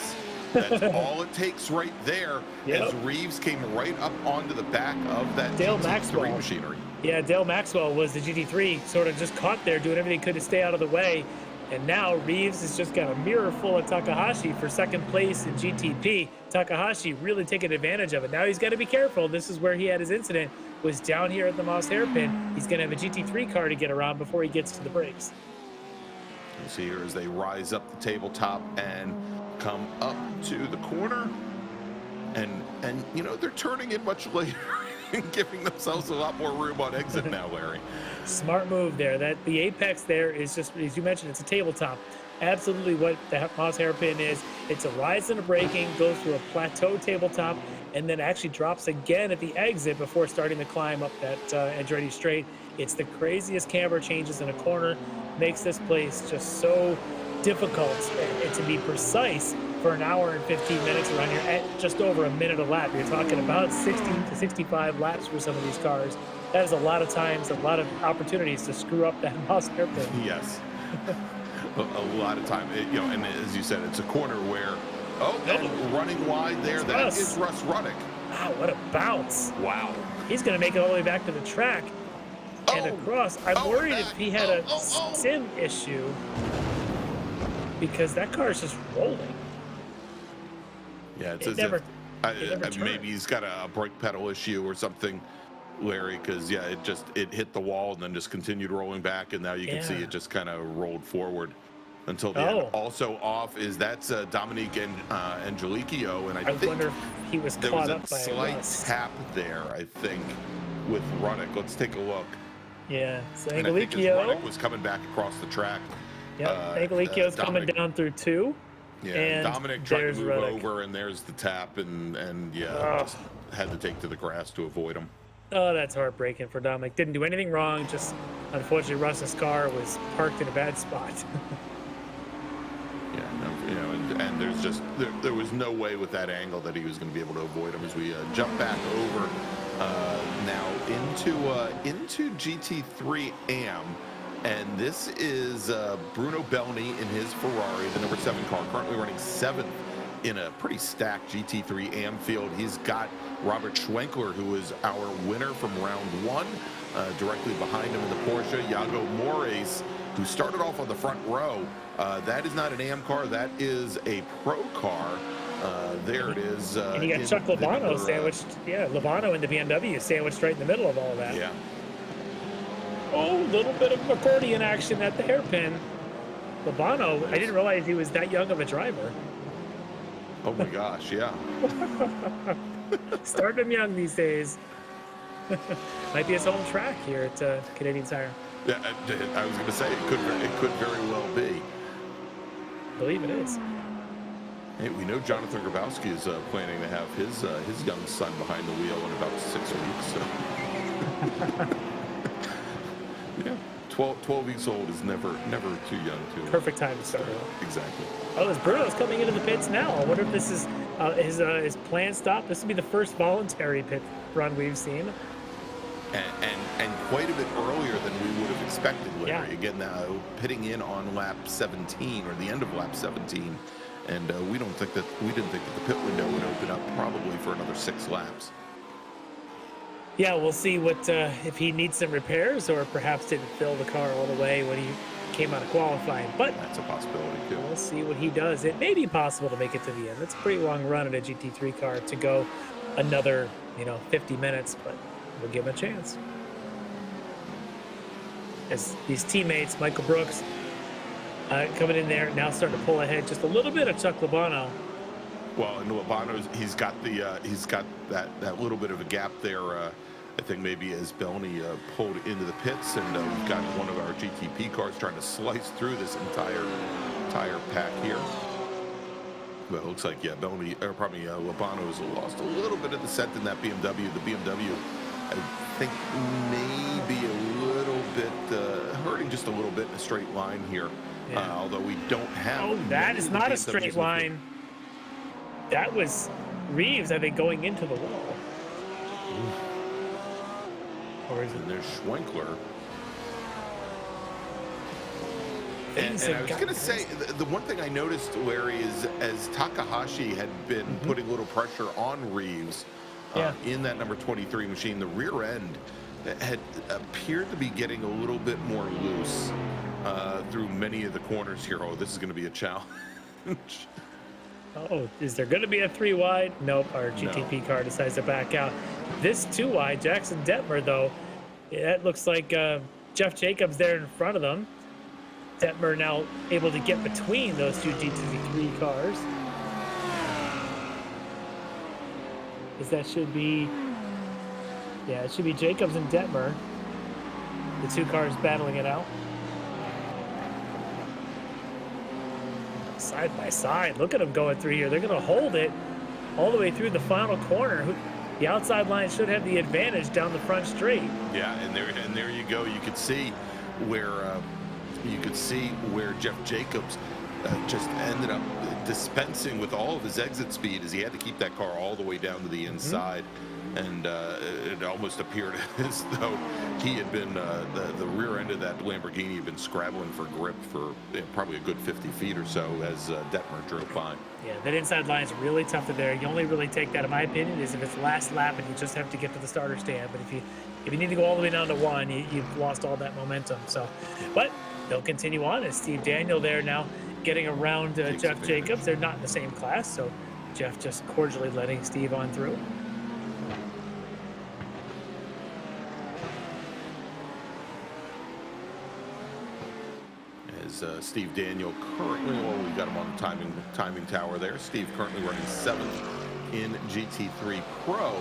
That's all it takes right there, as Reeves came right up onto the back of that Dale GT3 Maxwell machinery. Yeah, Dale Maxwell was the GT3, sort of just caught there, doing everything he could to stay out of the way. And now Reeves has just got a mirror full of Takahashi for second place in GTP. Takahashi really taking advantage of it. Now he's got to be careful. This is where he had his incident, was down here at the Moss hairpin. He's going to have a GT3 car to get around before he gets to the brakes. You see here as they rise up the tabletop and come up to the corner, and you know, they're turning in much later and giving themselves a lot more room on exit now, Larry. Smart move there. That the apex there is just, as you mentioned, it's a tabletop. Absolutely what the Moss hairpin is. It's a rise and a braking, goes through a plateau tabletop, and then actually drops again at the exit before starting to climb up that Andretti straight. It's the craziest camber changes in a corner, makes this place just so difficult and to be precise for an hour and 15 minutes around here at just over a minute a lap. You're talking about 60 to 65 laps for some of these cars. That is a lot of times, a lot of opportunities to screw up that Moss hairpin. Yes. a lot of time. You know, and as you said, it's a corner where, running wide there, that is Russ Ruddick. Wow, what a bounce. Wow. He's going to make it all the way back to the track and across. I'm worried if he had a sim issue, because that car is just rolling. Yeah, it's as if maybe he's got a brake pedal issue or something, Larry, because it hit the wall and then just continued rolling back, and now you can see it just kind of rolled forward until the end. Also off is Dominique and Angelicchio, and I wonder if he was there caught was up by a slight tap there, I think, with Ruddick. Let's take a look. Yeah, so and I think as Angelicchio Ruddick was coming back across the track. Angelicchio's coming down through 2. Yeah, and Dominic tried to move Ruddick over, and there's the tap, and just had to take to the grass to avoid him. Oh, that's heartbreaking for Dominic. Didn't do anything wrong, just unfortunately Russ's car was parked in a bad spot. And there's just there was no way with that angle that he was going to be able to avoid him. As we jump back over now into GT3 AM. And this is Bruno Belny in his Ferrari, the number 7 car, currently running 7th in a pretty stacked GT3 AM field. He's got Robert Schwenkler, who is our winner from round 1, directly behind him in the Porsche. Iago Mores, who started off on the front row. That is not an AM car, that is a pro car. There it is. And you got Chuck Lobano sandwiched, Lobano in the BMW sandwiched right in the middle of all that. Yeah. Oh, a little bit of accordion action at the hairpin. Lobano, I didn't realize he was that young of a driver. Oh my gosh, yeah. Starting him young these days. Might be his home track here at Canadian Tire. Yeah, I was going to say it could very well be. I believe it is. Hey, we know Jonathan Grabowski is planning to have his young son behind the wheel in about 6 weeks. So. Yeah, 12 weeks old is never too young to. Perfect time to start. Exactly. Oh, as Bruno's coming into the pits now. I wonder if this is his planned stop. This will be the first voluntary pit run we've seen. And quite a bit earlier than we would have expected, Larry. Yeah. Again, pitting in on lap 17 or the end of lap 17, and we didn't think that the pit window would open up probably for another 6 laps. Yeah, we'll see what if he needs some repairs or perhaps didn't fill the car all the way when he came out of qualifying. But that's a possibility too. We'll see what he does. It may be possible to make it to the end. It's a pretty long run at a GT3 car to go another 50 minutes, but we'll give him a chance. As these teammates, Michael Brooks, coming in there now, starting to pull ahead just a little bit of Chuck Lobano. Well, and Lobano's he's got that little bit of a gap there. I think maybe as Belny pulled into the pits, and we've got one of our GTP cars trying to slice through this entire tire pack here. Well, it looks like Lobano's lost a little bit of the scent in that BMW. The BMW, I think, maybe a little bit, hurting just a little bit in a straight line here. Yeah. Although we don't have. Oh, that is not a straight line. That was Reeves, I think, going into the wall. Or is it? And there's Schwenkler. And I was going to say, the one thing I noticed, Larry, is as Takahashi had been putting a little pressure on Reeves in that number 23 machine, the rear end had appeared to be getting a little bit more loose through many of the corners here. Oh, this is going to be a challenge. Oh, is there going to be a 3 wide? Nope, our GTP car decides to back out. This 2 wide, Jackson Detmer, though, that looks like Jeff Jacobs there in front of them. Detmer now able to get between those two GT3 cars. Because that should be, yeah, it should be Jacobs and Detmer. The 2 cars battling it out. Side by side, look at them going through here. They're going to hold it all the way through the final corner. The outside line should have the advantage down the front straight. Yeah, and there you go. You could see where Jeff Jacobs just ended up dispensing with all of his exit speed, as he had to keep that car all the way down to the inside. And it almost appeared as though he had been the rear end of that Lamborghini had been scrabbling for grip for probably a good 50 feet or so as Detmer drove by. Yeah, that inside line is really tough to there. You only really take that, in my opinion, is if it's last lap and you just have to get to the starter stand. But if you need to go all the way down to 1, you've lost all that momentum. So, but they'll continue on as Steve Daniel there now getting around Jeff Jacobs. They're not in the same class, so Jeff just cordially letting Steve on through. Steve Daniel currently, well, we got him on the timing tower there. Steve currently running 7th in GT3 Pro,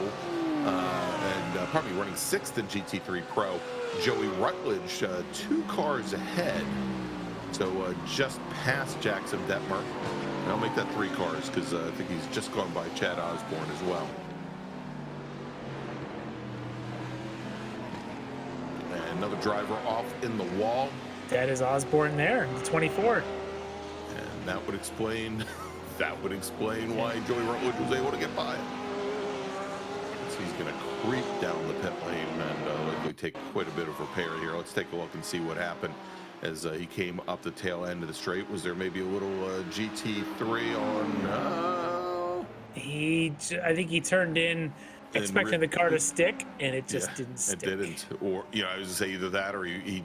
and probably running 6th in GT3 Pro. Joey Rutledge 2 cars ahead, so just past Jackson Detmer. And I'll make that 3 cars because I think he's just gone by Chad Osborne as well. And another driver off in the wall. That is Osborne there, the 24. And that would explain why Joey Rutledge was able to get by. So he's going to creep down the pit lane and likely take quite a bit of repair here. Let's take a look and see what happened as he came up the tail end of the straight. Was there maybe a little GT3 on? I think he turned in expecting the car to stick, and it just didn't stick. It didn't. Or, I was going to say either that or he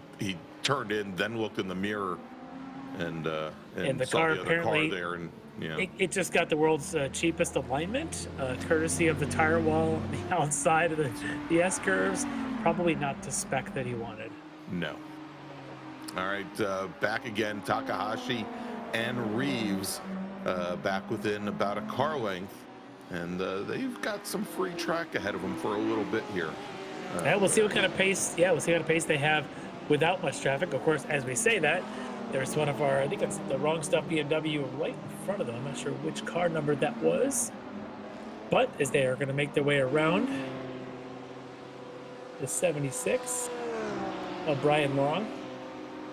turned in, then looked in the mirror, and the saw car the other apparently car there, and it just got the world's cheapest alignment, courtesy of the tire wall on the outside of the S curves. Probably not the spec that he wanted. No. All right, back again, Takahashi and Reeves back within about a car length, and they've got some free track ahead of them for a little bit here. We'll see what kind of pace. Yeah, we'll see what kind of pace they have without much traffic. Of course, as we say that, there's one of our, I think it's the Wrong Stuff BMW right in front of them. I'm not sure which car number that was. But as they are going to make their way around the 76 of Brian Long,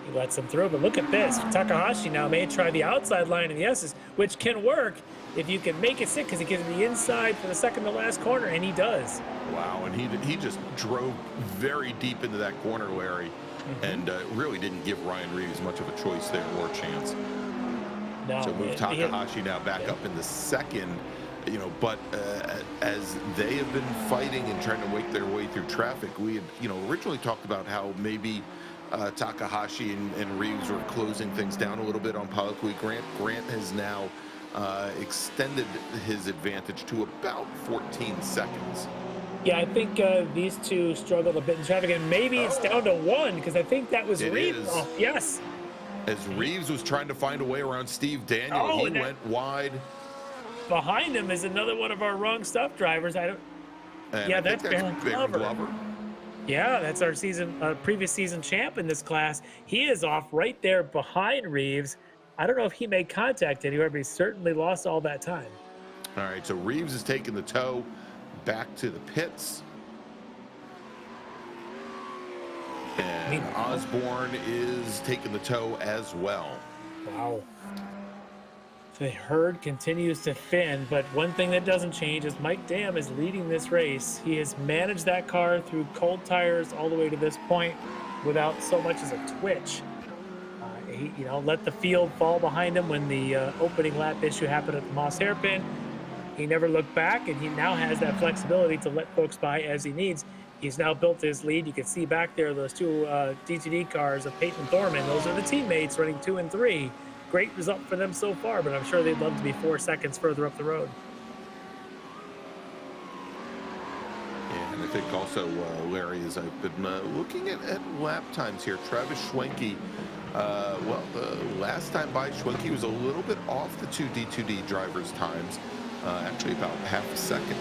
he lets them through. But look at this. Takahashi now may try the outside line in the S's, which can work if you can make it stick, because he gets the inside for the second to last corner, and he does. Wow, and he just drove very deep into that corner, Larry. And really didn't give Ryan Reeves much of a choice there or chance. No, so move Takahashi now back up in the second, but as they have been fighting and trying to make their way through traffic, we had, originally talked about how maybe Takahashi and Reeves were closing things down a little bit on Pollock. Grant has now extended his advantage to about 14 seconds. Yeah, I think these two struggled a bit in traffic, and maybe it's down to 1, because I think that was Reeves. Oh, yes. As Reeves was trying to find a way around Steve Daniel, he went wide. Behind him is another one of our Wrong Stuff drivers. That's Baron Glover. Yeah, that's our previous season champ in this class. He is off right there behind Reeves. I don't know if he made contact anywhere, but he certainly lost all that time. All right, so Reeves is taking the tow back to the pits. And Osborne is taking the toe as well. Wow. The herd continues to thin, but one thing that doesn't change is Mike Dam is leading this race. He has managed that car through cold tires all the way to this point without so much as a twitch. He, let the field fall behind him when the opening lap issue happened at the Moss hairpin. He never looked back, and he now has that flexibility to let folks by as he needs. He's now built his lead. You can see back there those two D2D cars of Peyton Thorman. Those are the teammates running 2 and 3. Great result for them so far, but I'm sure they'd love to be 4 seconds further up the road. Yeah, and I think also, Larry, as I've been looking at lap times here, Travis Schwenke, last time by, Schwenke was a little bit off the 2 D2D drivers' times, actually about half a second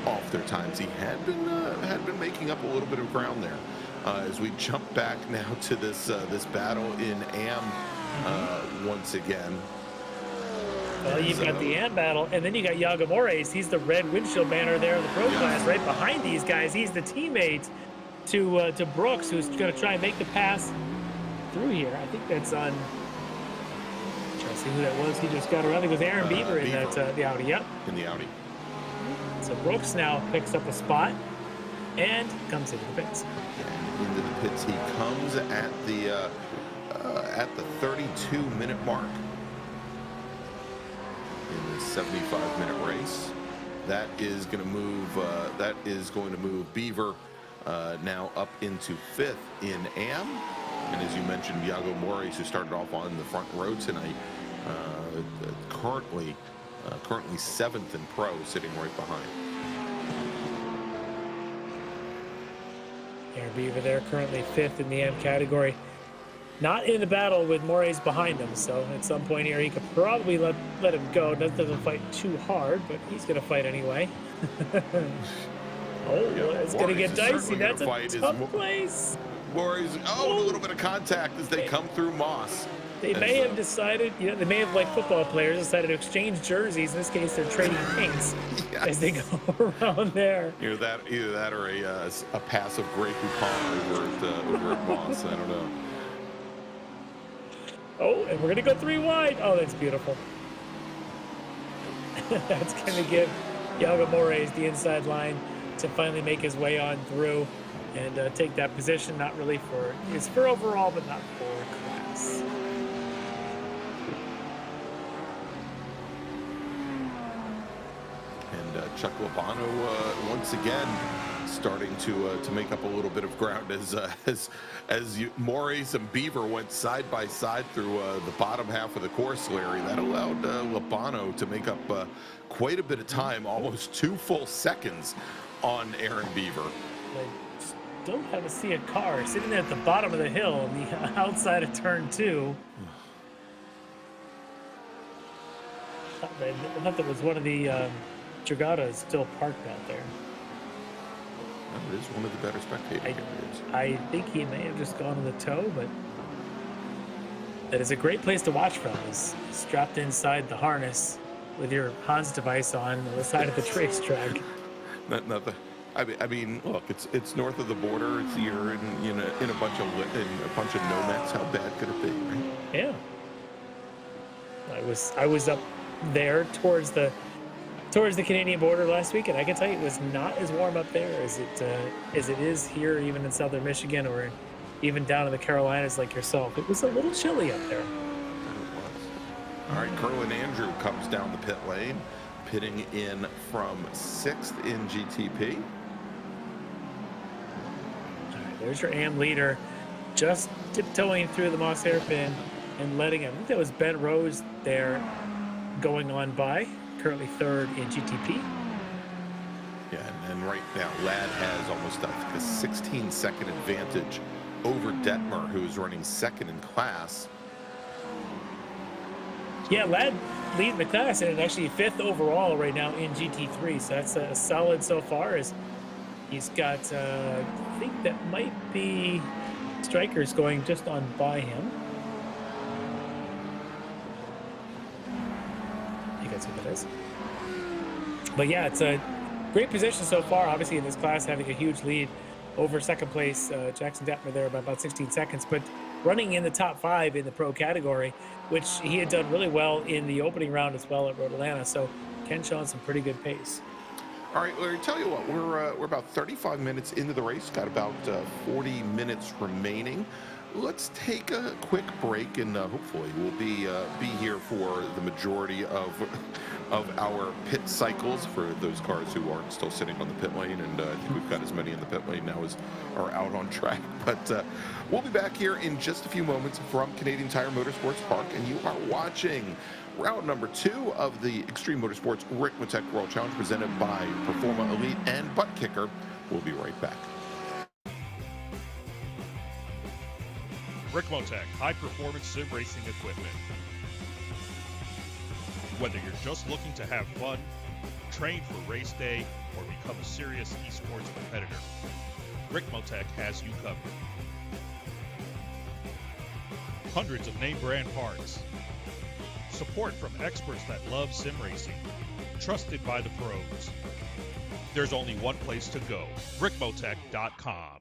off their times. He had been making up a little bit of ground there. As we jump back now to this battle in AM. Once again. Well, you've got the AM battle, and then you got Yago Mores. He's the red windshield banner there in the pro class, right behind these guys. He's the teammate to Brooks, who's going to try and make the pass through here. I think that's on. I'm trying to see who that was. He just got around. I think it was Aaron Beaver in that the Audi. Yep. In the Audi. So Brooks now picks up a spot and comes into the pits. Yeah, into the pits he comes at the 32-minute mark in the 75-minute race. That is going to move Beaver now up into 5th in AM. And as you mentioned, Yago Mores, who started off on the front row tonight, currently 7th in pro, sitting right behind. Aaron Beaver there, currently 5th in the AM category. Not in the battle with Mores behind him, so at some point here he could probably let him go. Doesn't fight too hard, but he's going to fight anyway. It's going to get dicey. That's a tough place. Mores, a little bit of contact as they come through Moss. They may have decided, they may have, like football players, decided to exchange jerseys. In this case, they're trading paints as they go around there. Either that or a pass of Grey Poupon over at Moss. I don't know. Oh, and we're going to go 3 wide. Oh, that's beautiful. That's going to give Yago Mores the inside line to finally make his way on through and take that position. Not really it's for overall, but not for class. And Chuck Labano once again starting to make up a little bit of ground as Mores and Beaver went side by side through the bottom half of the course, Larry. That allowed Labano to make up quite a bit of time, almost 2 full seconds on Aaron Beaver. I still haven't seen a car sitting there at the bottom of the hill on the outside of turn 2. I thought that was one of the Dragatas still parked out there. It is one of the better spectator areas. I think he may have just gone to the toe, but that is a great place to watch from. Is strapped inside the harness with your Hans device on the side of the racetrack. I mean, look, it's north of the border. You're in a bunch of nomads. How bad could it be, right? Yeah. I was up there towards the Canadian border last week, and I can tell you it was not as warm up there as it is here, even in southern Michigan or even down in the Carolinas like yourself. It was a little chilly up there. It was. All right, Curlin Andrew comes down the pit lane, pitting in from 6th in GTP. All right, there's your AM leader, just tiptoeing through the Moss hairpin and letting him. I think that was Ben Rose there going on by. Currently 3rd in GTP. Yeah, and right now, Ladd has almost a 16-second advantage over Detmer, who is running 2nd in class. Yeah, Ladd leading the class and actually 5th overall right now in GT3. So that's a solid so far. As he's got, I think that might be Strikers going just on by him. That's what that is. But yeah, it's a great position so far. Obviously, in this class, having a huge lead over second place Jackson Detmer there by about 16 seconds, but running in the top 5 in the pro category, which he had done really well in the opening round as well at Road Atlanta. So Ken showing some pretty good pace. All right, Larry, tell you what, we're about 35 minutes into the race, got about 40 minutes remaining. Let's take a quick break, and hopefully we'll be here for the majority of our pit cycles for those cars who aren't still sitting on the pit lane, and I think we've got as many in the pit lane now as are out on track. But we'll be back here in just a few moments from Canadian Tire Motorsports Park, and you are watching round number 2 of the Extreme Motorsports Ricmotech World Challenge presented by Performa Elite and Buttkicker. We'll be right back. Ricmotech, high-performance sim racing equipment. Whether you're just looking to have fun, train for race day, or become a serious esports competitor, Ricmotech has you covered. Hundreds of name-brand parts. Support from experts that love sim racing. Trusted by the pros. There's only one place to go, Ricmotech.com.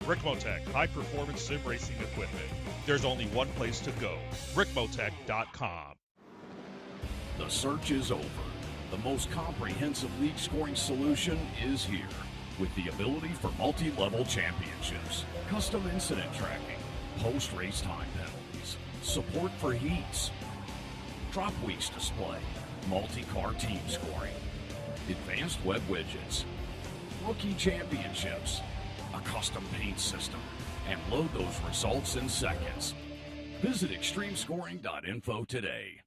Ricmotech, high-performance sim racing equipment. There's only one place to go, Ricmotech.com. The search is over. The most comprehensive league scoring solution is here, with the ability for multi-level championships, custom incident tracking, post-race time penalties, support for heats, drop weeks display, multi-car team scoring, advanced web widgets, rookie championships, a custom paint system, and load those results in seconds. Visit extremescoring.info today.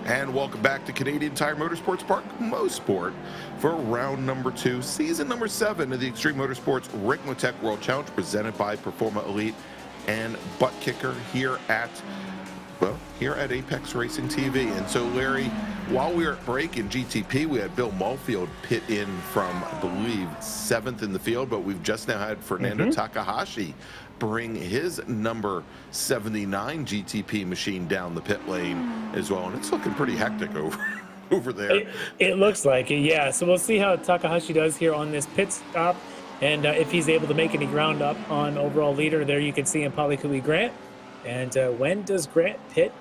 And welcome back to Canadian Tire Motorsports Park, Mosport, for round number 2, season number 7 of the Extreme Motorsports Ricmotech World Challenge, presented by Performa Elite and Buttkicker here at Apex Racing TV. And so, Larry, while we were at break in GTP, we had Bill Mulfield pit in from, I believe, 7th in the field, but we've just now had Fernando Takahashi bring his number 79 GTP machine down the pit lane as well, and it's looking pretty hectic over there. It looks like it, yeah. So we'll see how Takahashi does here on this pit stop, and if he's able to make any ground up on overall leader. There you can see in Polycui Grant. And when does Grant pit?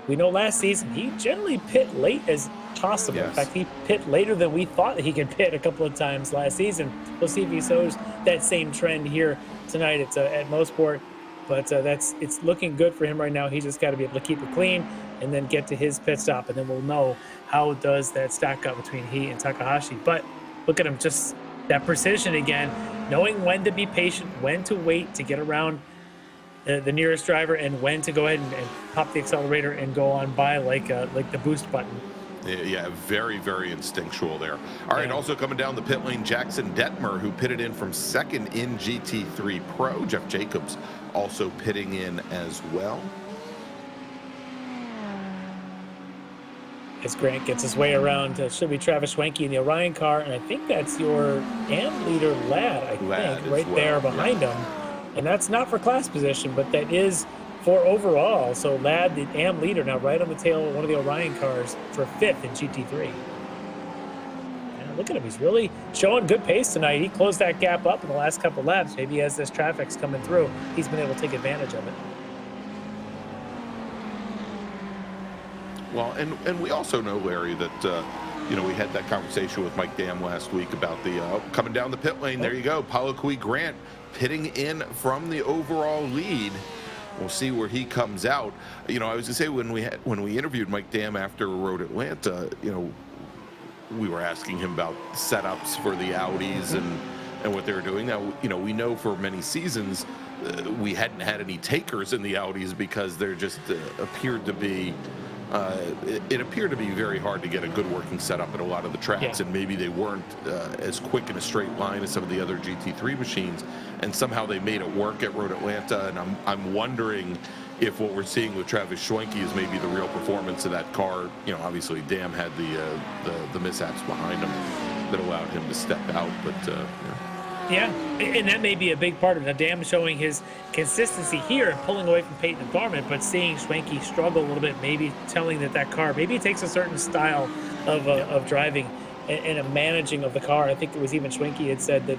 We know last season he generally pit late as possible. Yes. In fact, he pit later than we thought he could pit a couple of times last season. We'll see if he shows that same trend here tonight. It's at Mosport, but it's looking good for him right now. He just got to be able to keep it clean and then get to his pit stop, and then we'll know how does that stack up between he and Takahashi. But look at him, just that precision again, knowing when to be patient, when to wait to get around the nearest driver, and when to go ahead and pop the accelerator and go on by like the boost button. Yeah, very, very instinctual there. All right, also coming down the pit lane, Jackson Detmer, who pitted in from 2nd in GT3 Pro. Jeff Jacobs also pitting in as well. As Grant gets his way around, should be Travis Schwenke in the Orion car, and I think that's your AM leader, Ladd, I think, right there behind him. And that's not for class position, but that is for overall. So Ladd, the AM leader, now right on the tail of one of the Orion cars for 5th in GT3. And look at him, he's really showing good pace tonight. He closed that gap up in the last couple laps. Maybe as this traffic's coming through, he's been able to take advantage of it. Well, and we also know, Larry, that we had that conversation with Mike Dam last week about the coming down the pit lane. There you go, Palakui Grant pitting in from the overall lead. We'll see where he comes out. I was gonna say, when we interviewed Mike Dam after Road Atlanta, we were asking him about setups for the Audis and what they were doing. Now, we know for many seasons we hadn't had any takers in the Audis because there just appeared to be it appeared to be very hard to get a good working setup at a lot of the tracks, and maybe they weren't as quick in a straight line as some of the other GT3 machines, and somehow they made it work at Road Atlanta. And I'm wondering if what we're seeing with Travis Schwenke is maybe the real performance of that car. Obviously Dam had the mishaps behind him that allowed him to step out, but yeah, and that may be a big part of it. Dam showing his consistency here and pulling away from Peyton and Thorman, but seeing Schwenke struggle a little bit, maybe telling that car, maybe it takes a certain style of driving and a managing of the car. I think it was even Schwenke had said that,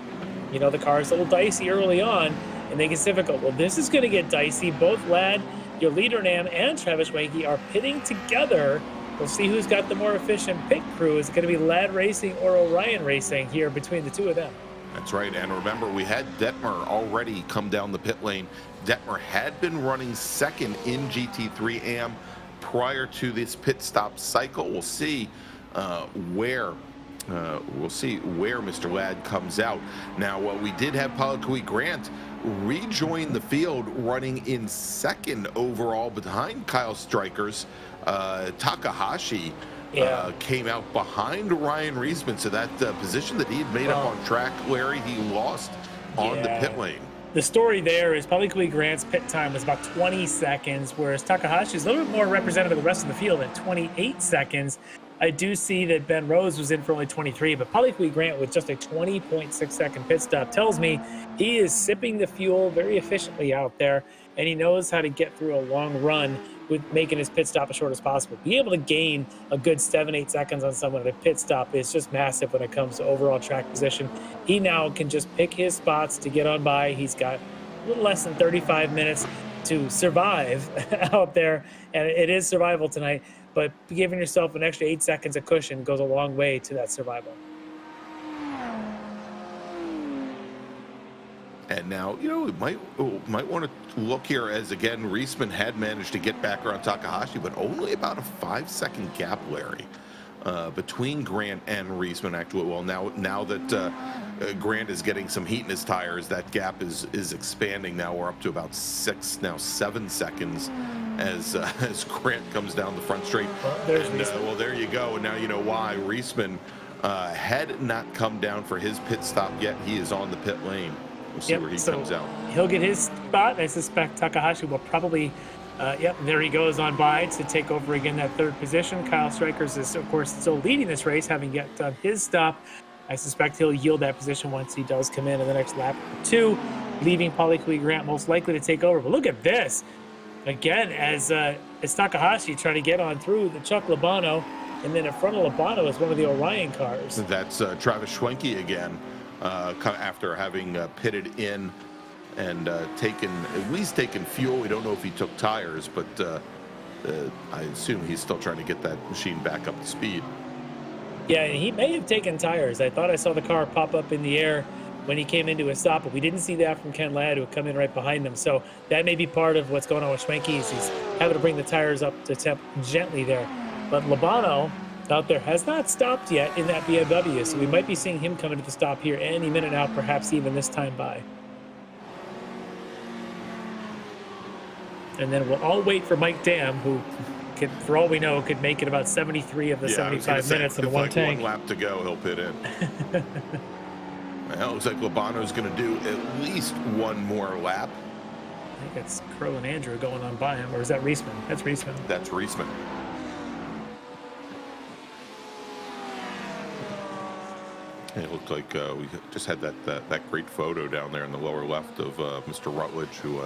the car is a little dicey early on, and they get difficult. Well, this is going to get dicey. Both Ladd, your leader Nam, and Travis Schwenke are pitting together. We'll see who's got the more efficient pit crew. Is it going to be Ladd Racing or Orion Racing here between the two of them? That's right, and remember, we had Detmer already come down the pit lane. Detmer had been running second in GT3 AM prior to this pit stop cycle. We'll see where Mr. Ladd comes out. Now, we did have Palakui Grant rejoin the field, running in second overall behind Kyle Strikers. Takahashi came out behind Ryan Reisman, so that position that he had made up on track, Larry, he lost on the pit lane. The story there is Palakui Grant's pit time was about 20 seconds, whereas Takahashi is a little bit more representative of the rest of the field at 28 seconds. I do see that Ben Rose was in for only 23, but Palakui Grant with just a 20.6 second pit stop tells me he is sipping the fuel very efficiently out there, and he knows how to get through a long run with making his pit stop as short as possible. Being able to gain a good 7-8 seconds on someone at a pit stop is just massive when it comes to overall track position. He now can just pick his spots to get on by. He's got a little less than 35 minutes to survive out there, and it is survival tonight, but giving yourself an extra 8 seconds of cushion goes a long way to that survival. And now, we might want to look here as, again, Reisman had managed to get back around Takahashi, but only about a 5-second gap, Larry, between Grant and Reisman. Actually, well, now that Grant is getting some heat in his tires, that gap is expanding. Now we're up to about 7 seconds as Grant comes down the front straight. Well, there you go. And now you know why. Reisman had not come down for his pit stop yet. He is on the pit lane. We'll see where he comes out. He'll get his spot. I suspect Takahashi will probably, there he goes on by to take over again that third position. Kyle Strikers is, of course, still leading this race, having done his stop. I suspect he'll yield that position once he does come in the next lap or two, leaving Palakui Grant most likely to take over. But look at this. Again, as Takahashi trying to get on through the Chuck Labano, and then in front of Labano is one of the Orion cars. That's Travis Schwenke again. After having pitted in and at least taken fuel. We don't know if he took tires, but I assume he's still trying to get that machine back up to speed. Yeah, he may have taken tires. I thought I saw the car pop up in the air when he came into a stop, but we didn't see that from Ken Ladd, who had come in right behind him. So that may be part of what's going on with Schwenke. He's having to bring the tires up to temp gently there. But Labano out there has not stopped yet in that BMW, so we might be seeing him coming to the stop here any minute now, perhaps even this time by. And then we'll all wait for Mike Dam, who, for all we know, could make it about 73 of the 75 minutes in one tank. 1 lap to go, he'll pit in. Well, it looks like Labano's going to do at least one more lap. I think it's Crow and Andrew going on by him, or is that Reisman? That's Reisman. That's Reisman. It looked like we just had that great photo down there in the lower left of Mr. Rutledge, who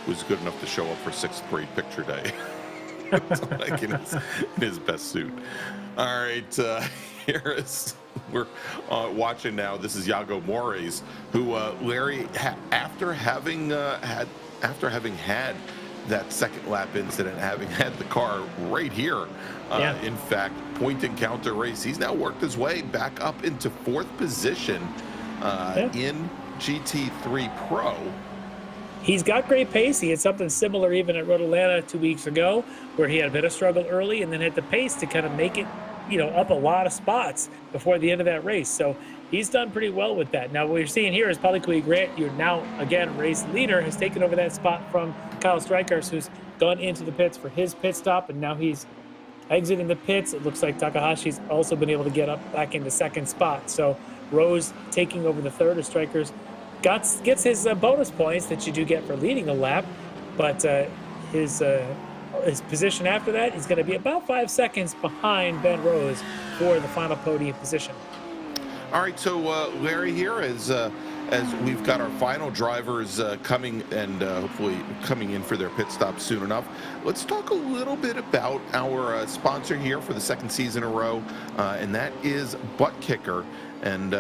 was good enough to show up for 6th grade picture day, like in his best suit. All right, we're watching now. This is Yago Mores, who Larry, after having had that second lap incident, having had the car right here. In fact, point encounter race. He's now worked his way back up into 4th position in GT3 Pro. He's got great pace. He had something similar even at Road Atlanta 2 weeks ago, where he had a bit of struggle early and then had the pace to kind of make it, up a lot of spots before the end of that race. So he's done pretty well with that. Now, what you're seeing here is Paulie Grant, you're now, again, race leader, has taken over that spot from Kyle Strikers, who's gone into the pits for his pit stop, and now he's exiting the pits. It looks like Takahashi's also been able to get up back into 2nd spot. So Rose taking over the 3rd as Strikers gets his bonus points that you do get for leading a lap, but his position after that is going to be about 5 seconds behind Ben Rose for the final podium position. All right, so Larry, here as we've got our final drivers coming and hopefully coming in for their pit stop soon enough, let's talk a little bit about our sponsor here for the 2nd season in a row, and that is Buttkicker. And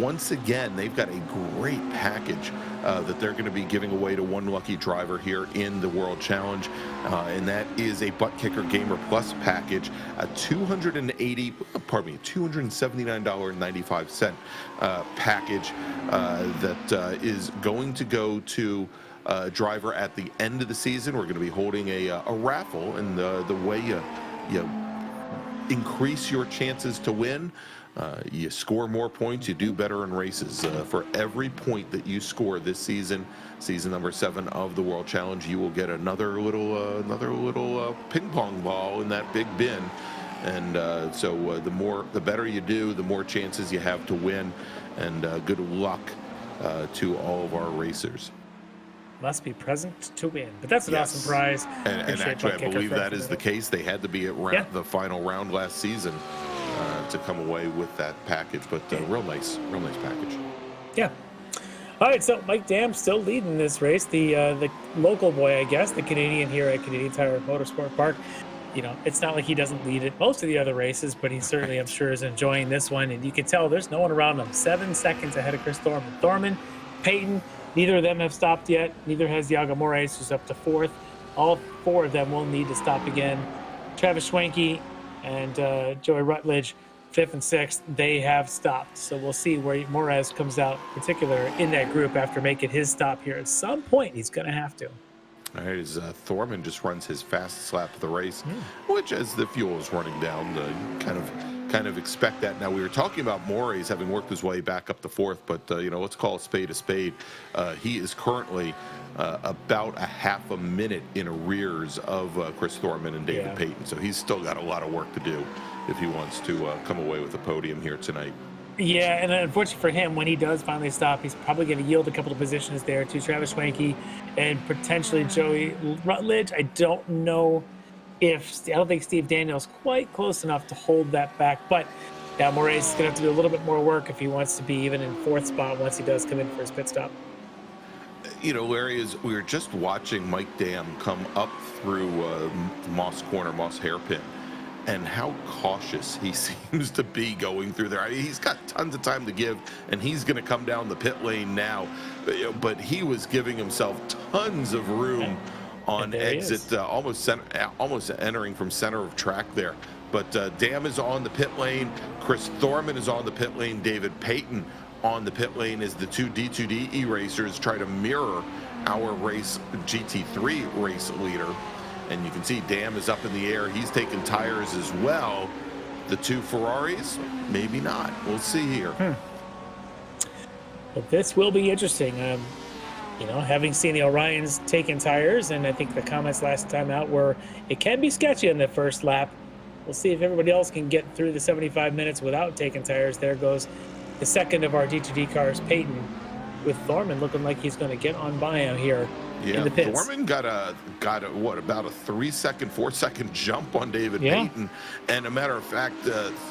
once again, they've got a great package that they're going to be giving away to one lucky driver here in the World Challenge, and that is a Buttkicker Gamer Plus package, a $279.95 package that is going to go to a driver at the end of the season. We're going to be holding a raffle, and the way you increase your chances to win. You score more points, you do better in races. For every point that you score this season, season number 7 of the World Challenge, you will get another little ping pong ball in that big bin. And so the better you do, the more chances you have to win. And good luck to all of our racers. Must be present to win. But that's an awesome prize. And actually, I believe that is the case. They had to be at the final round last season to come away with that package. But real nice package. Yeah. All right, so Mike Dam still leading this race. The local boy, I guess, the Canadian here at Canadian Tire Motorsport Park. It's not like he doesn't lead it most of the other races, but he certainly, I'm sure, is enjoying this one. And you can tell there's no one around him. 7 seconds ahead of Chris Thorman. Thorman, Peyton, neither of them have stopped yet. Neither has Yago Moraes, who's up to 4th. All 4 of them will need to stop again. Travis Schwenke and Joey Rutledge, 5th and 6th, they have stopped. So we'll see where Moraes comes out, in particular in that group after making his stop here. At some point, he's going to have to. All right, as Thorman just runs his fastest lap of the race, which as the fuel is running down, kind of expect that. Now, we were talking about Moraes having worked his way back up to 4th, but let's call a spade a spade. He is currently about a half a minute in arrears of Chris Thorman and David Payton, so he's still got a lot of work to do if he wants to come away with a podium here tonight. Yeah, and unfortunately for him, when he does finally stop, he's probably going to yield a couple of positions there to Travis Schwenke and potentially Joey Rutledge. I don't know I don't think Steve Daniel's quite close enough to hold that back, but yeah, Moraes is going to have to do a little bit more work if he wants to be even in 4th spot once he does come in for his pit stop. Larry, as we were just watching Mike Dam come up through Moss Corner, Moss Hairpin, and how cautious he seems to be going through there. I mean, he's got tons of time to give, and he's going to come down the pit lane now. But he was giving himself tons of room on exit, almost entering from center of track there. But Dam is on the pit lane. Chris Thorman is on the pit lane. David Payton on the pit lane as the 2 D2D racers try to mirror our race GT3 race leader. And you can see Dam is up in the air. He's taking tires as well. The 2 Ferraris, maybe not. We'll see here. But this will be interesting. Having seen the Orions taking tires, and I think the comments last time out were it can be sketchy in the first lap. We'll see if everybody else can get through the 75 minutes without taking tires. There goes the second of our D2D cars, Peyton, with Thorman looking like he's going to get on by him here. Yeah, in the pits. Thorman got about a 4 second jump on David Payton, and a matter of fact,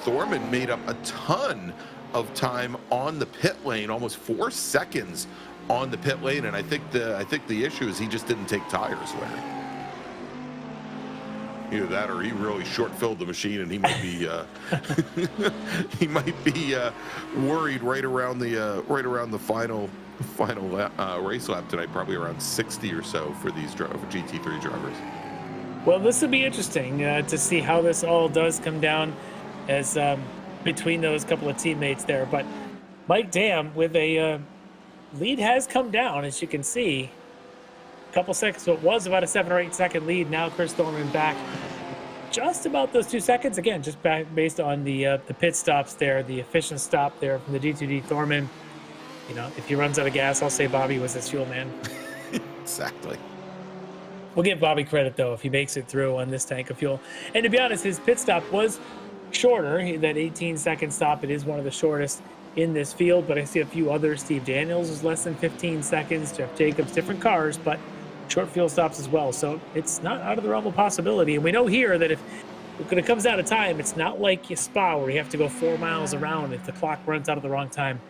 Thorman made up a ton of time on the pit lane, almost 4 seconds on the pit lane, and I think the issue is he just didn't take tires, Larry. Either that, or he really short-filled the machine, and he might be worried right around the race lap tonight, probably around 60 or so for these GT3 drivers. Well, this will be interesting to see how this all does come down as between those couple of teammates there. But Mike Dam with a lead has come down, as you can see. A couple seconds, so it was about a 7 or 8 second lead. Now Chris Thorman back just about those 2 seconds. Again, just back based on the pit stops there, the efficient stop there from the D2D Thorman. You know, if he runs out of gas, I'll say Bobby was his fuel man. Exactly. We'll give Bobby credit, though, if he makes it through on this tank of fuel. And to be honest, his pit stop was shorter. That 18-second stop, it is one of the shortest in this field, but I see a few others. Steve Daniels was less than 15 seconds. Jeff Jacobs, different cars, but short fuel stops as well. So it's not out of the realm of possibility. And we know here that when it comes down to time, it's not like Spa where you have to go 4 miles around if the clock runs out at the wrong time.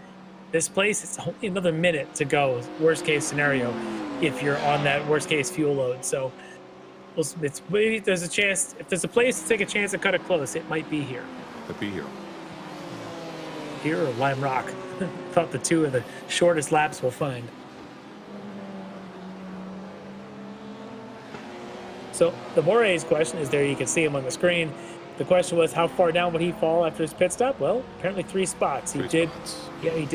This place, it's only another minute to go, worst case scenario, if you're on that worst case fuel load. So it's maybe there's a chance, if there's a place to take a chance to cut it close, it might be here. Could be here. Here or Lime Rock. Thought the two of the shortest laps we'll find. So the Moraes question is there. You can see him on the screen. The question was, how far down would he fall after his pit stop? Well, apparently 3 spots. He did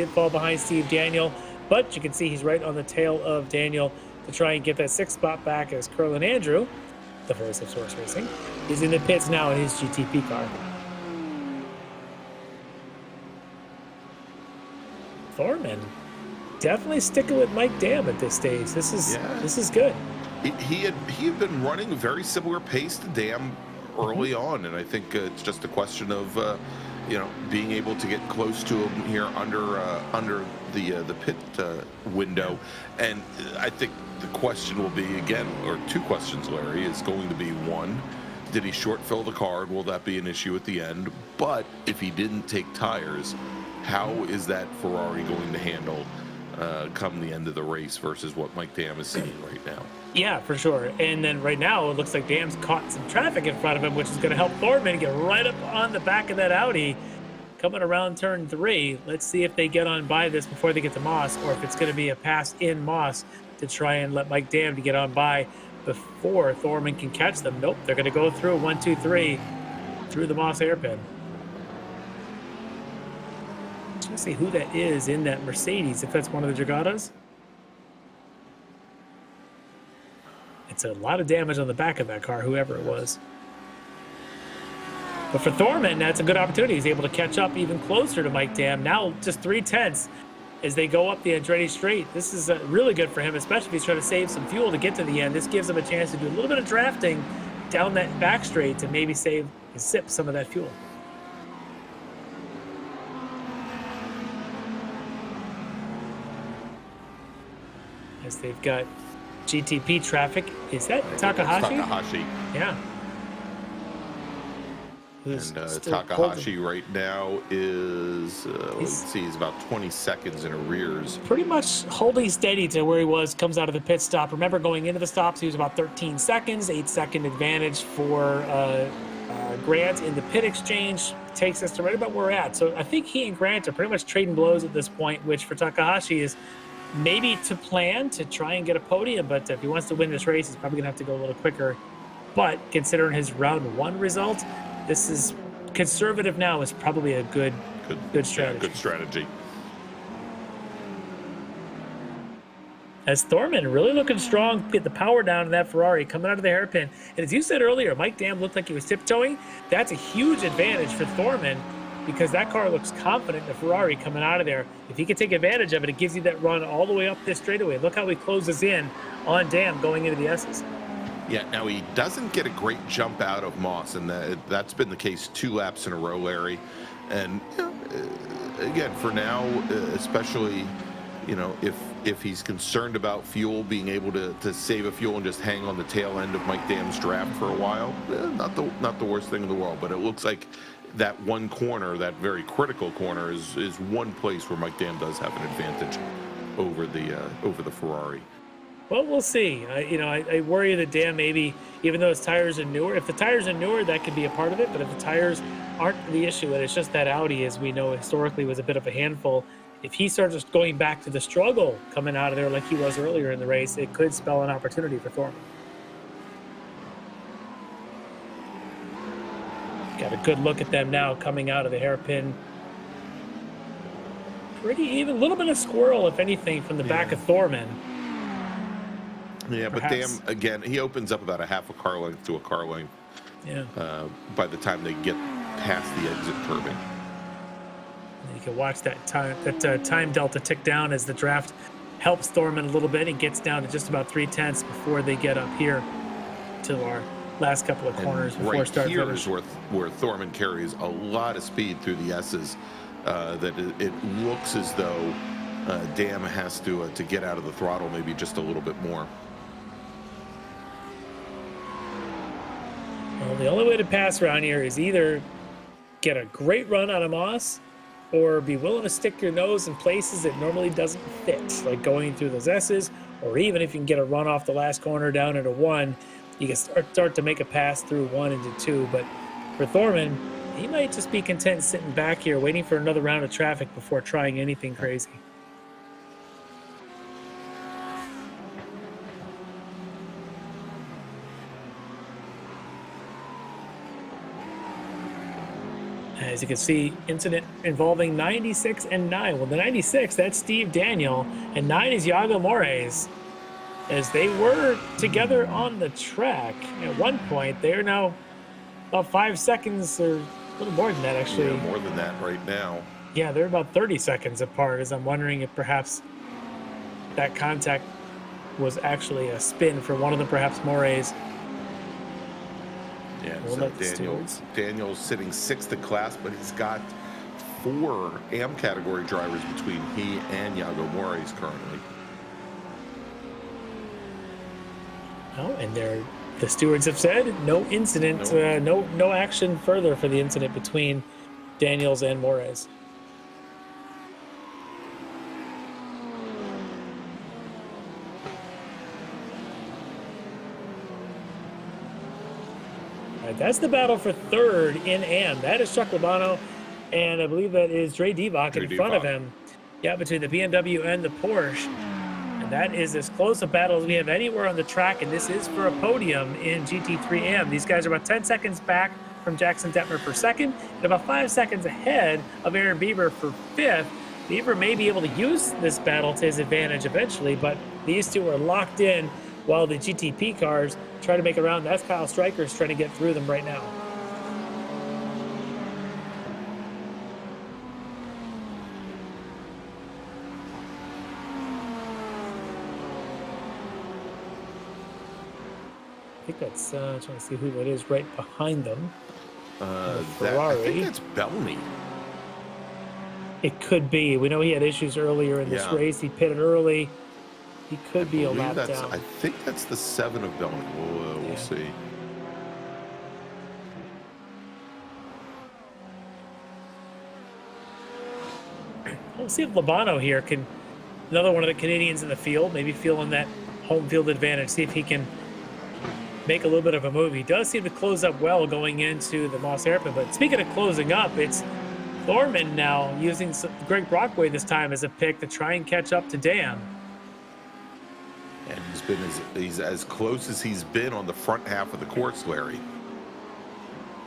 fall behind Steve Daniel, but you can see he's right on the tail of Daniel to try and get that 6th spot back as Curlin Andrew, the voice of Source Racing, is in the pits now in his GTP car. Thorman definitely sticking with Mike Dam at this stage. This is good. He had been running a very similar pace to Dam early on, and I think it's just a question of being able to get close to him here under the pit window. And I think the question will be, again, or 2 questions, Larry, is going to be, 1, did he short fill the card? Will that be an issue at the end? But if he didn't take tires, how is that Ferrari going to handle come the end of the race versus what Mike Dam is seeing right now? Yeah, for sure. And then right now, it looks like Dam's caught some traffic in front of him, which is going to help Thorman get right up on the back of that Audi coming around turn 3. Let's see if they get on by this before they get to Moss, or if it's going to be a pass in Moss to try and let Mike Dam to get on by before Thorman can catch them. Nope, they're going to go through 1, 2, 3 through the Moss hairpin. Let's see who that is in that Mercedes, if that's one of the Dragatas. It's a lot of damage on the back of that car, whoever it was. But for Thorman, that's a good opportunity. He's able to catch up even closer to Mike Dam. Now just 3/10 as they go up the Andretti Straight. This is really good for him, especially if he's trying to save some fuel to get to the end. This gives him a chance to do a little bit of drafting down that back straight to maybe sip some of that fuel. As they've got GTP traffic. Is that Takahashi? Takahashi. Yeah. And Takahashi right now is, let's see, he's about 20 seconds in arrears. Pretty much holding steady to where he was, comes out of the pit stop. Remember, going into the stops, he was about 13 seconds, 8-second advantage for Grant in the pit exchange. Takes us to right about where we're at. So I think he and Grant are pretty much trading blows at this point, which for Takahashi is maybe to plan to try and get a podium, but if he wants to win this race, he's probably going to have to go a little quicker. But considering his round 1 result, this is conservative now is probably a good strategy. Yeah, good strategy. As Thorman really looking strong, get the power down in that Ferrari coming out of the hairpin. And as you said earlier, Mike Dam looked like he was tiptoeing. That's a huge advantage for Thorman, because that car looks confident in the Ferrari coming out of there. If he can take advantage of it, it gives you that run all the way up this straightaway. Look how he closes in on Dam going into the S's. Yeah, now he doesn't get a great jump out of Moss, and that's been the case 2 laps in a row, Larry. And again, for now, especially, if he's concerned about fuel, being able to save a fuel and just hang on the tail end of Mike Dam's draft for a while, not the worst thing in the world. But it looks like that one corner, that very critical corner, is one place where Mike Dam does have an advantage over the Ferrari. Well, we'll see. I worry that Dam maybe, even though his tires are newer, if the tires are newer, that could be a part of it. But if the tires aren't the issue, and it's just that Audi, as we know historically, was a bit of a handful, if he starts just going back to the struggle coming out of there like he was earlier in the race, it could spell an opportunity for Thorman. Got a good look at them now coming out of the hairpin. Pretty even, a little bit of squirrel, if anything, from the back of Thorman. Yeah, but Perhaps. Dam, again, he opens up about a half a car length to a car length by the time they get past the exit curbing. You can watch that time delta tick down as the draft helps Thorman a little bit. He gets down to just about 3/10 before they get up here to our last couple of corners before right start here finish. is where Thorman carries a lot of speed through the S's. That it looks as though Dam has to get out of the throttle maybe just a little bit more. Well, the only way to pass around here is either get a great run out of Moss or be willing to stick your nose in places it normally doesn't fit, like going through those S's, or even if you can get a run off the last corner down into 1, you can start to make a pass through 1 into 2. But for Thorman, he might just be content sitting back here waiting for another round of traffic before trying anything crazy. As you can see, incident involving 96 and 9. Well, the 96, that's Steve Daniel, and 9 is Iago Mores. As they were together on the track at one point, they are now about 5 seconds, or a little more than that, actually. Yeah, more than that right now. Yeah, they're about 30 seconds apart, as I'm wondering if perhaps that contact was actually a spin for one of them, perhaps Mores. Yeah, We'll so let the stewards. Daniel's sitting 6th in class, but he's got 4 AM category drivers between he and Iago Mores currently. Oh, and the stewards have said no incident, no action further for the incident between Daniels and Mores. That's the battle for 3rd in AM. That is Chuck Labano, and I believe that is Dre Divock in front of him. Yeah, between the BMW and the Porsche. And that is as close a battle as we have anywhere on the track, and this is for a podium in GT3 AM. These guys are about 10 seconds back from Jackson Detmer for 2nd, and about 5 seconds ahead of Aaron Bieber for 5th. Bieber may be able to use this battle to his advantage eventually, but these two are locked in while the GTP cars try to make a round. That's Kyle Stryker's trying to get through them right now. I think that's trying to see who it is right behind them. I think that's Bellamy. It could be. We know he had issues earlier in this race. He pitted early. He could be a lap down. I think that's the 7 of Bellamy. We'll see. We'll see if Labano here can, another one of the Canadians in the field, maybe feeling that home field advantage, see if he can make a little bit of a move. He does seem to close up well going into the Moss hairpin, but speaking of closing up, it's Thorman now using Greg Brockway this time as a pick to try and catch up to Dam. And he's as close as he's been on the front half of the course, Larry.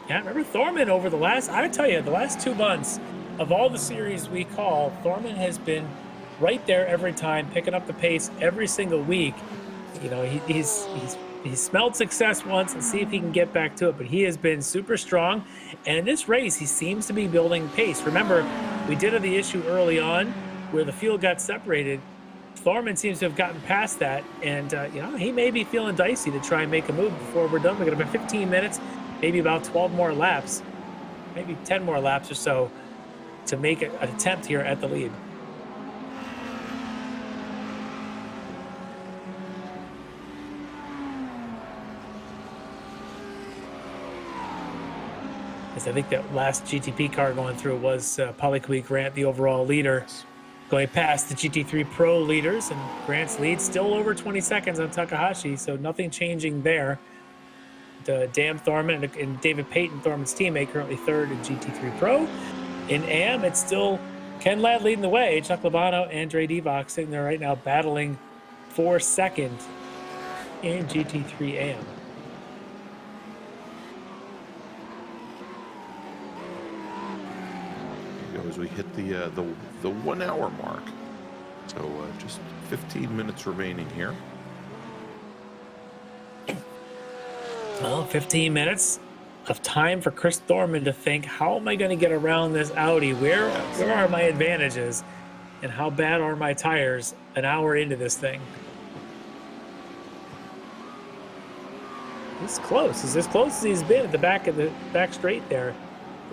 Yeah, remember Thorman over the last, I would tell you, the last 2 months of all the series we call, Thorman has been right there every time, picking up the pace every single week. You know, he's smelled success once, and see if he can get back to it, but he has been super strong. And in this race, he seems to be building pace. Remember, we did have the issue early on where the field got separated. Thorman seems to have gotten past that, and you know, he may be feeling dicey to try and make a move before we're done. We're going to have 15 minutes, maybe about 12 more laps, maybe 10 more laps or so to make an attempt here at the lead. As I think that last GTP car going through was Polyqui Grant, the overall leader, going past the GT3 Pro leaders, and Grant's lead still over 20 seconds on Takahashi, so nothing changing there. Dan Thorman and David Payton, Thorman's teammate, currently 3rd in GT3 Pro. In AM, it's still Ken Ladd leading the way. Chuck Labano and Dre Divock sitting there right now battling for second in GT3 AM. As we hit the 1 hour mark, so just 15 minutes remaining here. Well, 15 minutes of time for Chris Thorman to think, how am I going to get around this Audi? Where are my advantages, and how bad are my tires an hour into this thing? He's close. He's as close as he's been at the back straight there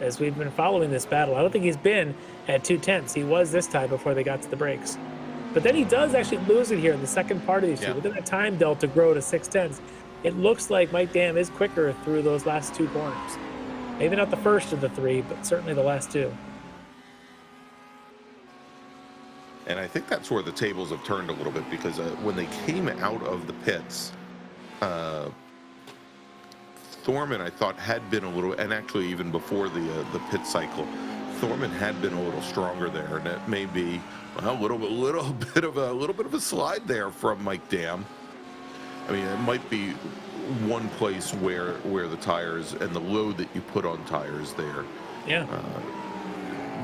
as we've been following this battle. I don't think he's been at 2/10. He was this time before they got to the brakes. But then he does actually lose it here in the second part of these two. Within that time delta grow to 6/10. It looks like Mike Dam is quicker through those last two corners. Maybe not the first of the three, but certainly the last two. And I think that's where the tables have turned a little bit, because when they came out of the pits, Thorman, I thought, had been a little, and actually even before the pit cycle, Thorman had been a little stronger there, and it may be a little bit of a slide there from Mike Dam. I mean, it might be one place where the tires and the load that you put on tires there,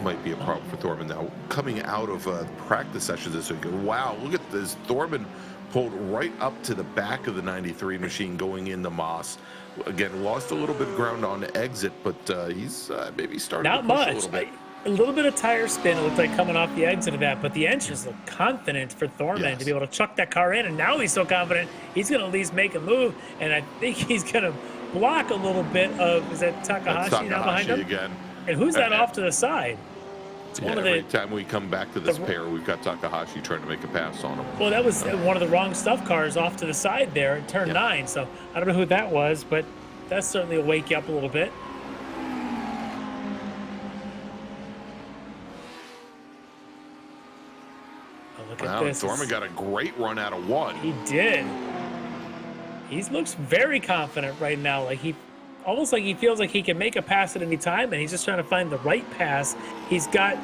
might be a problem for Thorman. Now, coming out of practice sessions this week, wow, look at this. Thorman pulled right up to the back of the 93 machine going into Moss. Again, lost a little bit of ground on the exit, but he's maybe starting to push a little bit. A little bit of tire spin, it looked like, coming off the exit of that, but the engines look confident for Thorman to be able to chuck that car in, and now he's so confident he's going to at least make a move, and I think he's going to block a little bit of, is that Takahashi now behind him? Again. And who's that off to the side? It's one of every time we come back to this pair, we've got Takahashi trying to make a pass on him. Well, that was one of the wrong stuff cars off to the side there at turn 9, so I don't know who that was, but that certainly will wake you up a little bit. Look at this. Thorman got a great run out of one. He did. He looks very confident right now. Like almost like he feels like he can make a pass at any time, and he's just trying to find the right pass. He's got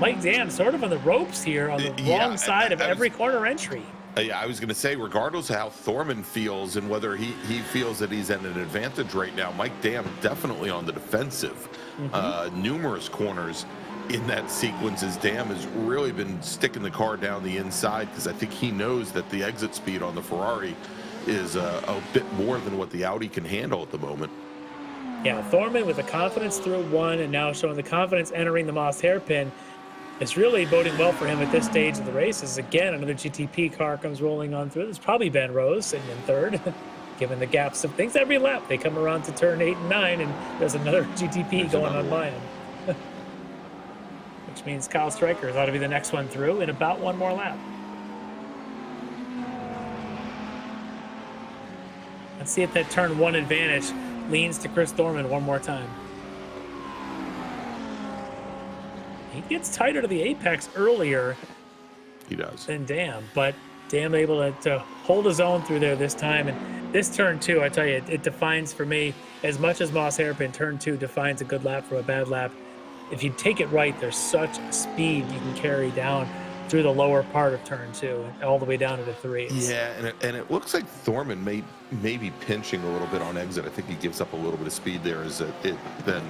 Mike Dam sort of on the ropes here on the wrong side of every corner entry. Yeah, I was going to say, regardless of how Thorman feels and whether he feels that he's at an advantage right now, Mike Dam definitely on the defensive. Numerous corners in that sequence as Dam has really been sticking the car down the inside, because I think he knows that the exit speed on the Ferrari is a bit more than what the Audi can handle at the moment. Yeah, Thorman with the confidence through one, and now showing the confidence entering the Moss hairpin. It's really boding well for him at this stage of the races. Again, another GTP car comes rolling on through. It's probably Ben Rose sitting in third, given the gaps of things. Every lap they come around to turn 8 and 9, and there's another GTP going on by him. Which means Kyle Stryker ought to be the next one through in about one more lap. Let's see if that turn 1 advantage leans to Chris Thorman one more time. He gets tighter to the apex earlier. He does. Than Dam, but Dam able to hold his own through there this time. And this turn 2, I tell you, it defines for me, as much as Moss hairpin, turn 2 defines a good lap from a bad lap. If you take it right, there's such speed you can carry down through the lower part of turn 2 all the way down to the 3. Yeah, and it looks like Thorman may be pinching a little bit on exit. I think he gives up a little bit of speed there as it then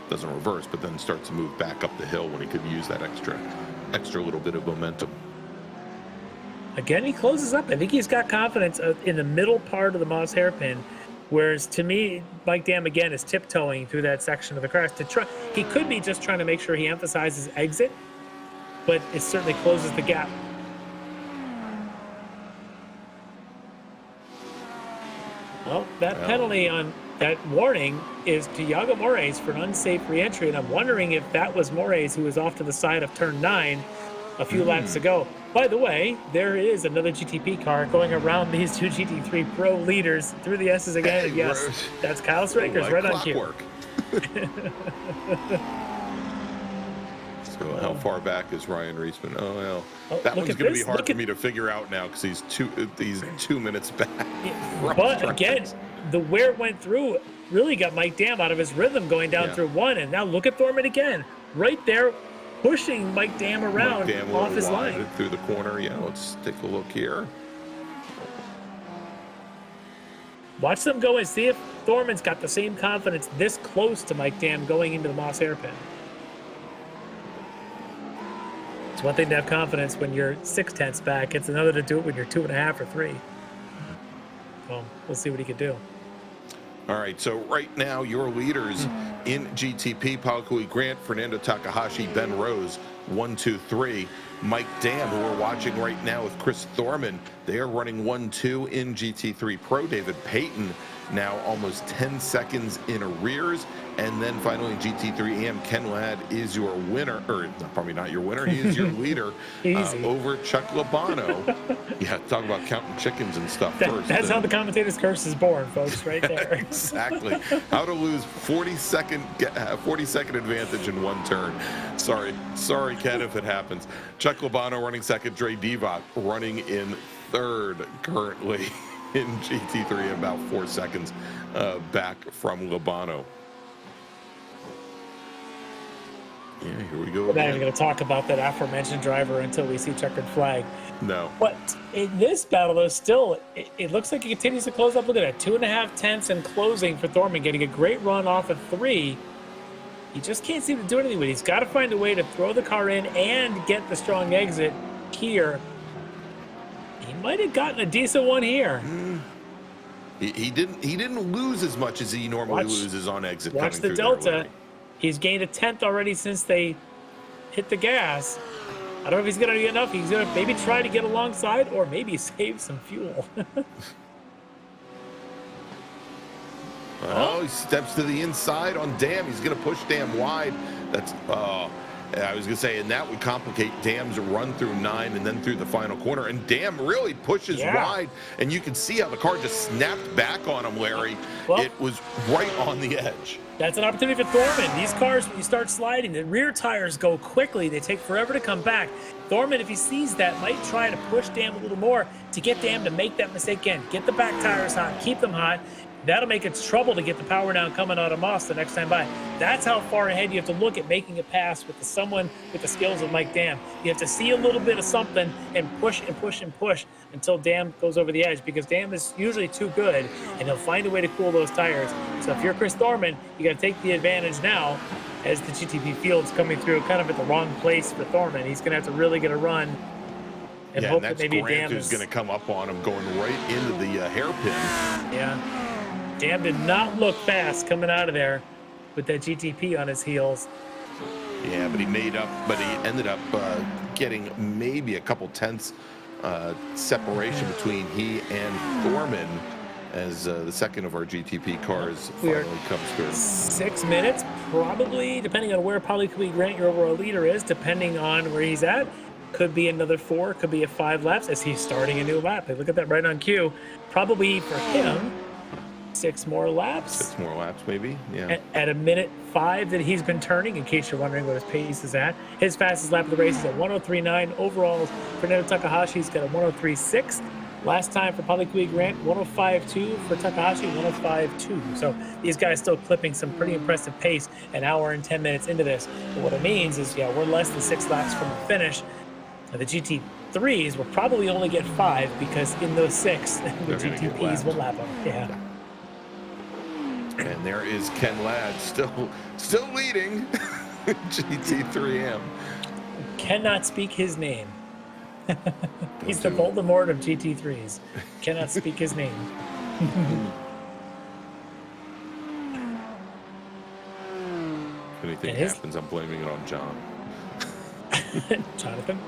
doesn't reverse, but then starts to move back up the hill when he could use that extra little bit of momentum. Again, he closes up. I think he's got confidence in the middle part of the Moss hairpin. Whereas to me, Mike Dam again is tiptoeing through that section of the crash. He could be just trying to make sure he emphasizes exit, but it certainly closes the gap. Well, that penalty on that warning is to Yago Moraes for an unsafe reentry, and I'm wondering if that was Moraes who was off to the side of turn 9 a few laps ago. By the way, there is another GTP car going around these two GT3 Pro leaders through the S's again. Hey, yes, that's Kyle Stryker's right on cue. So how far back is Ryan Reisman? Oh, well, that one's going to be hard for me to figure out now because he's 2 minutes back. But again, where it went through really got Mike Dam out of his rhythm going down through 1. And now look at Thorman again. Right there pushing Mike Dam around Mike Dam off his line. through the corner. Yeah, let's take a look here. Watch them go and see if Thorman's got the same confidence this close to Mike Dam going into the Moss hairpin. It's one thing to have confidence when you're 6/10 back. It's another to do it when you're 2.5 or 3. Well, we'll see what he can do. All right, so right now your leaders in GTP, Palakui Grant, Fernando Takahashi, Ben Rose, 1, 2, 3. Mike Dam, who we're watching right now with Chris Thorman, they are running 1, 2 in GT3 Pro. David Payton now almost 10 seconds in arrears. And then finally in GT3 AM, Ken Ladd is your winner, or probably not your winner, he is your leader over Chuck Labano. Yeah, talk about counting chickens and stuff first. That's how the commentator's curse is born, folks, right there. Exactly. How to lose 40-second advantage in one turn. Sorry, Ken, if it happens. Chuck Labano running second, Dre Divock running in third currently in GT3, about 4 seconds back from Labano. Yeah, here we go. We're not even going to talk about that aforementioned driver until we see checkered flag. No. But in this battle, though, still, it looks like he continues to close up. Look at that, 2.5 tenths and closing for Thorman, getting a great run off of 3. He just can't seem to do anything with it. He's got to find a way to throw the car in and get the strong exit here. He might have gotten a decent one here. He didn't lose as much as he normally loses on exit. Watch the delta. He's gained a 10th already since they hit the gas. I don't know if he's going to get enough. He's going to maybe try to get alongside or maybe save some fuel. Oh, he steps to the inside on Dam. He's going to push Dam wide. That's, I was going to say, and that would complicate Dam's run through 9 and then through the final corner. And Dam really pushes wide, and you can see how the car just snapped back on him, Larry. Well, it was right on the edge. That's an opportunity for Thorman. These cars, when you start sliding, the rear tires go quickly. They take forever to come back. Thorman, if he sees that, might try to push Dam a little more to get Dam to make that mistake again. Get the back tires hot, keep them hot. That'll make it trouble to get the power down coming out of Moss the next time by. That's how far ahead you have to look at making a pass with someone with the skills of Mike Dam. You have to see a little bit of something and push and push and push until Dam goes over the edge, because Dam is usually too good and he'll find a way to cool those tires. So if you're Chris Thorman, you got to take the advantage now as the GTP field's coming through kind of at the wrong place for Thorman. He's going to have to really get a run and hope that maybe Grant Dam is going to come up on him going right into the hairpin. Yeah. Dam did not look fast coming out of there with that GTP on his heels. Yeah, but he ended up getting maybe a couple tenths separation between he and Thorman as the second of our GTP cars finally comes through. 6 minutes, probably, depending on where Palakui Grant, your overall leader, is, depending on where he's at. Could be another 4, could be a 5 laps as he's starting a new lap. Look at that right on cue. Probably for him, 6 more laps. 6 more laps, maybe. Yeah. At a minute 5 that he's been turning, in case you're wondering what his pace is at. His fastest lap of the race is at 103.9. Overall, Fernando Takahashi's got a 103.6. Last time for Palakui Grant, 105.2. For Takahashi, 105.2. So these guys still clipping some pretty impressive pace an hour and 10 minutes into this. But what it means is, we're less than 6 laps from the finish. Now, the GT3s will probably only get 5 because in those 6, the GTPs will lap them. Yeah. And there is Ken Ladd still leading GT3M. Cannot speak his name. He's the Voldemort of GT3s. Cannot speak his name. If anything happens, I'm blaming it on John. Jonathan?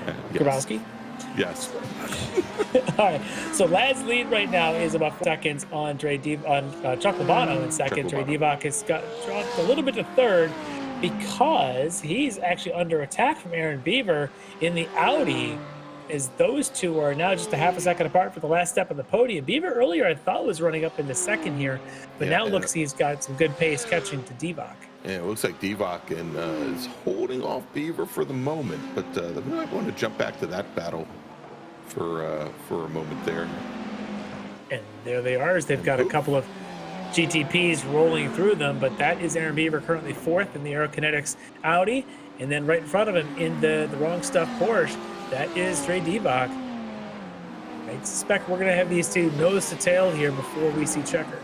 Yes. Grabowski? Yes. All right. So Ladd's lead right now is about 4 seconds on Chuck Labano in second. Dre Divock has got dropped a little bit to third because he's actually under attack from Aaron Beaver in the Audi, as those two are now just a half a second apart for the last step of the podium. Beaver earlier I thought was running up into second here, but now looks he's got some good pace catching to Divock. Yeah, it looks like Divock is holding off Beaver for the moment, but they might want to jump back to that battle for a moment there. And there they are, as they've got a couple of GTPs rolling through them, but that is Aaron Beaver currently 4th in the Aerokinetics Audi. And then right in front of him in the wrong stuff Porsche, that is Trey Diebach. I suspect we're going to have these two nose to tail here before we see Checker.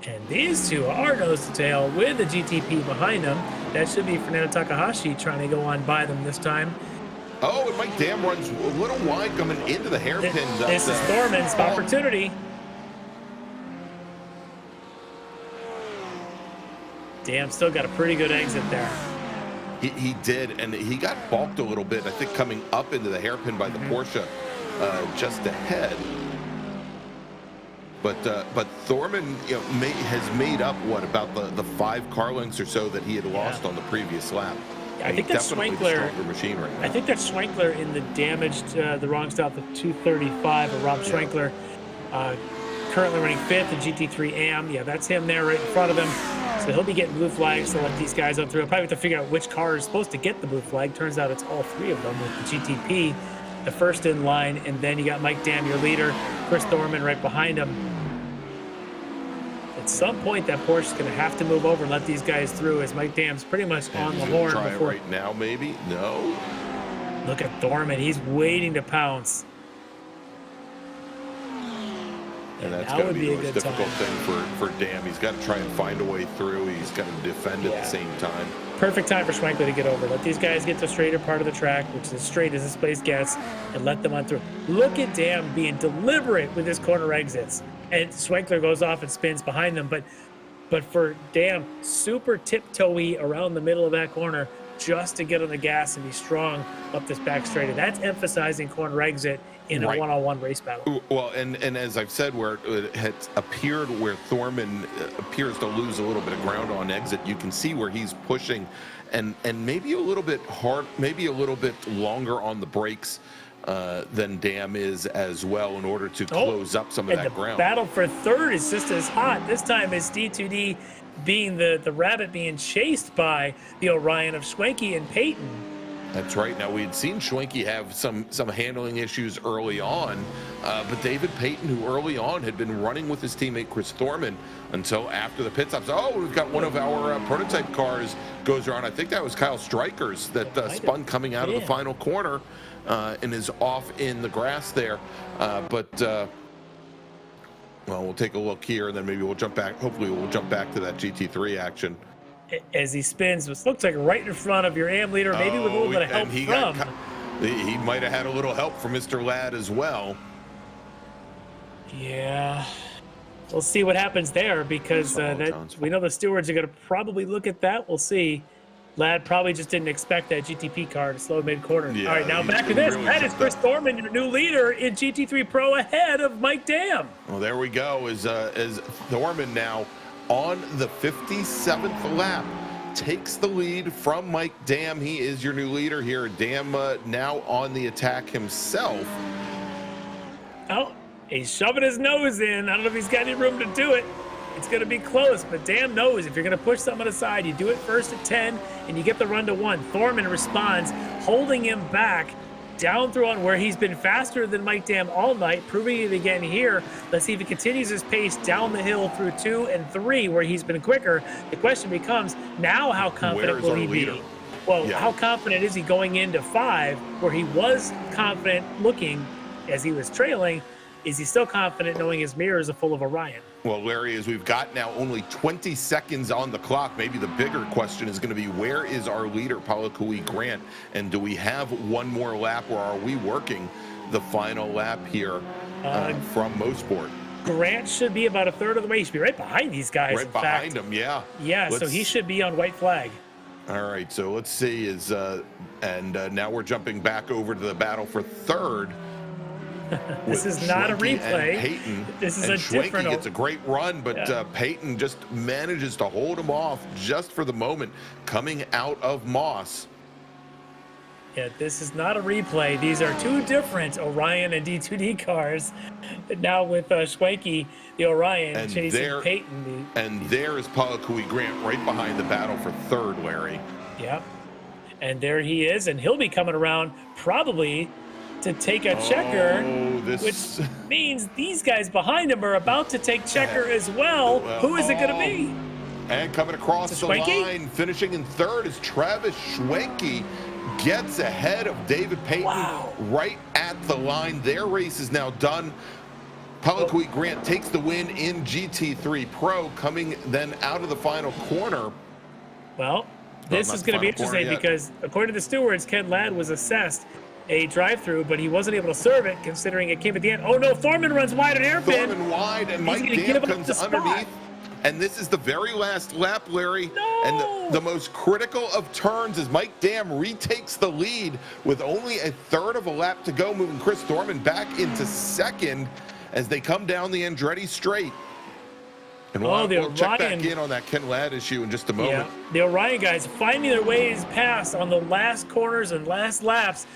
And these two are nose to tail with the GTP behind them. That should be Fernando Takahashi trying to go on by them this time. Oh, and Mike Dam runs a little wide coming into the hairpin. This is Thorman's opportunity. Dam still got a pretty good exit there. He did, and he got balked a little bit, I think, coming up into the hairpin by the Porsche just ahead. But Thorman, has made up about the 5 car lengths or so that he had lost on the previous lap. I think that's Schwenkler. Machine right now. I think that's Schwenkler in the damaged, the wrong stop, the 235 of Rob Schwenkler. Currently running 5th in GT3 AM. Yeah, that's him there right in front of him. So he'll be getting blue flags to let these guys up through. I'll probably have to figure out which car is supposed to get the blue flag. Turns out it's all 3 of them with the GTP, the first in line, and then you got Mike Dam, your leader, Chris Thorman right behind him. At some point, that Porsche is going to have to move over and let these guys through, as Mike Dam's pretty much on the horn. Try before. it right now, maybe? No. Look at Thorman. He's waiting to pounce. And that's got to be the most difficult thing for Dam. He's got to try and find a way through. He's got to defend at the same time. Perfect time for Schwenkler to get over. Let these guys get to the straighter part of the track, which is as straight as this place gets, and let them on through. Look at Dam being deliberate with his corner exits. And Schwenkler goes off and spins behind them. But for Dam, super tiptoey around the middle of that corner just to get on the gas and be strong up this back straight. And that's emphasizing corner exit in a one-on-one race battle. Well, and as I've said, where it has appeared where Thorman appears to lose a little bit of ground on exit, you can see where he's pushing and maybe a little bit hard, maybe a little bit longer on the brakes than Dam is as well in order to close up some of that ground. The battle for 3rd is just as hot. This time it's D2D being the rabbit being chased by the Orion of Schwenke and Peyton. That's right. Now, we had seen Schwenke have some handling issues early on, but David Payton, who early on had been running with his teammate Chris Thorman until after the pit stops. Oh, we've got one of our prototype cars goes around. I think that was Kyle Strikers that spun coming out of the final corner and is off in the grass there. Well, we'll take a look here, and then maybe we'll jump back. Hopefully, we'll jump back to that GT3 action. As he spins, which looks like right in front of your AM leader, maybe with a little bit of help from. He might have had a little help from Mr. Ladd as well. Yeah. We'll see what happens there, because we know the stewards are going to probably look at that. We'll see. Ladd probably just didn't expect that GTP car to slow mid-corner. Yeah, all right, now back to this. That is Chris Thorman, your new leader in GT3 Pro, ahead of Mike Dam. Well, there we go. As Thorman now on the 57th lap takes the lead from Mike Dam. He is your new leader here. Dam now on the attack himself. Oh, he's shoving his nose in. I don't know if he's got any room to do it. It's going to be close, but Dam knows if you're going to push someone aside, you do it first at 10, and you get the run to 1. Thorman responds, holding him back down through on where he's been faster than Mike Dam all night, proving it again here. Let's see if he continues his pace down the hill through 2 and 3, where he's been quicker. The question becomes, now how confident will he be? Well, how confident is he going into 5, where he was confident looking as he was trailing? Is he still confident knowing his mirrors are full of Orion? Well, Larry, as we've got now only 20 seconds on the clock, maybe the bigger question is going to be, where is our leader, Paulo Kui Grant? And do we have one more lap, or are we working the final lap here from Mosport? Grant should be about a third of the way. He should be right behind these guys. Right behind them, yeah. Yeah, so he should be on white flag. All right, so let's see. Now we're jumping back over to the battle for 3rd. This is not a replay. Peyton, this is a Schwenke different. Gets a great run, but Peyton just manages to hold him off just for the moment, coming out of Moss. Yeah, this is not a replay. These are 2 different Orion and D2D cars. Now with Schwenke, the Orion, chasing Peyton. And there is Paulo Kui Grant right behind the battle for 3rd, Larry. Yeah, and there he is, and he'll be coming around probably to take a checker, this... which means these guys behind him are about to take checker as well. Who is it going to be? And coming across the line, finishing in third, is Travis Schwenke. Gets ahead of David Payton right at the line. Their race is now done. Palaquit Grant takes the win in GT3 Pro, coming then out of the final corner. Well, this is going to be interesting because according to the stewards, Ken Ladd was assessed a drive-through, but he wasn't able to serve it considering it came at the end. Oh no, Thorman runs wide on hairpin. Thorman wide, and Mike Dam comes underneath. And this is the very last lap, Larry. No! And the most critical of turns is Mike Dam retakes the lead with only a third of a lap to go, moving Chris Thorman back into second as they come down the Andretti straight. And we'll check back in on that Ken Ladd issue in just a moment. Yeah, the Orion guys finding their ways past on the last corners and last laps.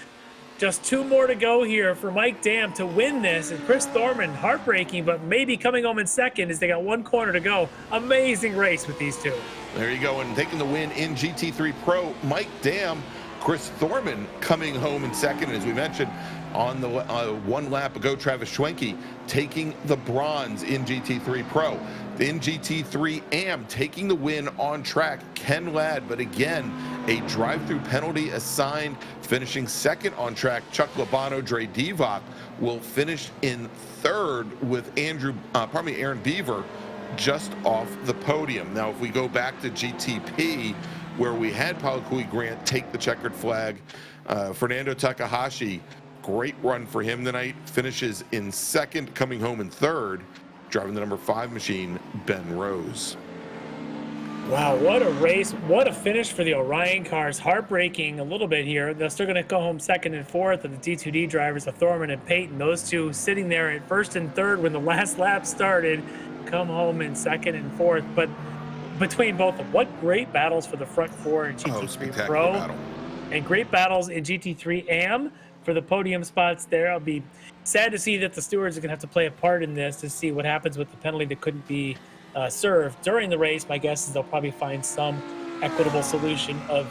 Just 2 more to go here for Mike Dam to win this. And Chris Thorman, heartbreaking, but maybe coming home in second as they got 1 corner to go. Amazing race with these two. There you go. And taking the win in GT3 Pro, Mike Dam, Chris Thorman coming home in second. And as we mentioned, on the 1 lap ago, Travis Schwenke taking the bronze in GT3 Pro. In GT3 AM, taking the win on track, Ken Ladd, but again, a drive-through penalty assigned, finishing second on track. Chuck Labano, Dre Divock will finish in third with Aaron Beaver just off the podium. Now, if we go back to GTP, where we had Palaquit Grant take the checkered flag, Fernando Takahashi, great run for him tonight, finishes in second, coming home in third, driving the number 5 machine, Ben Rose. Wow, what a race. What a finish for the Orion cars. Heartbreaking a little bit here. They're still going to go home second and fourth, and the D2D drivers, of Thorman and Payton, those two sitting there at first and third when the last lap started, come home in second and fourth. But between both of them, what great battles for the front 4 in GT3 Pro. Battle. And great battles in GT3 AM for the podium spots there. I'll be sad to see that the stewards are going to have to play a part in this to see what happens with the penalty that couldn't be served during the race. My guess is they'll probably find some equitable solution of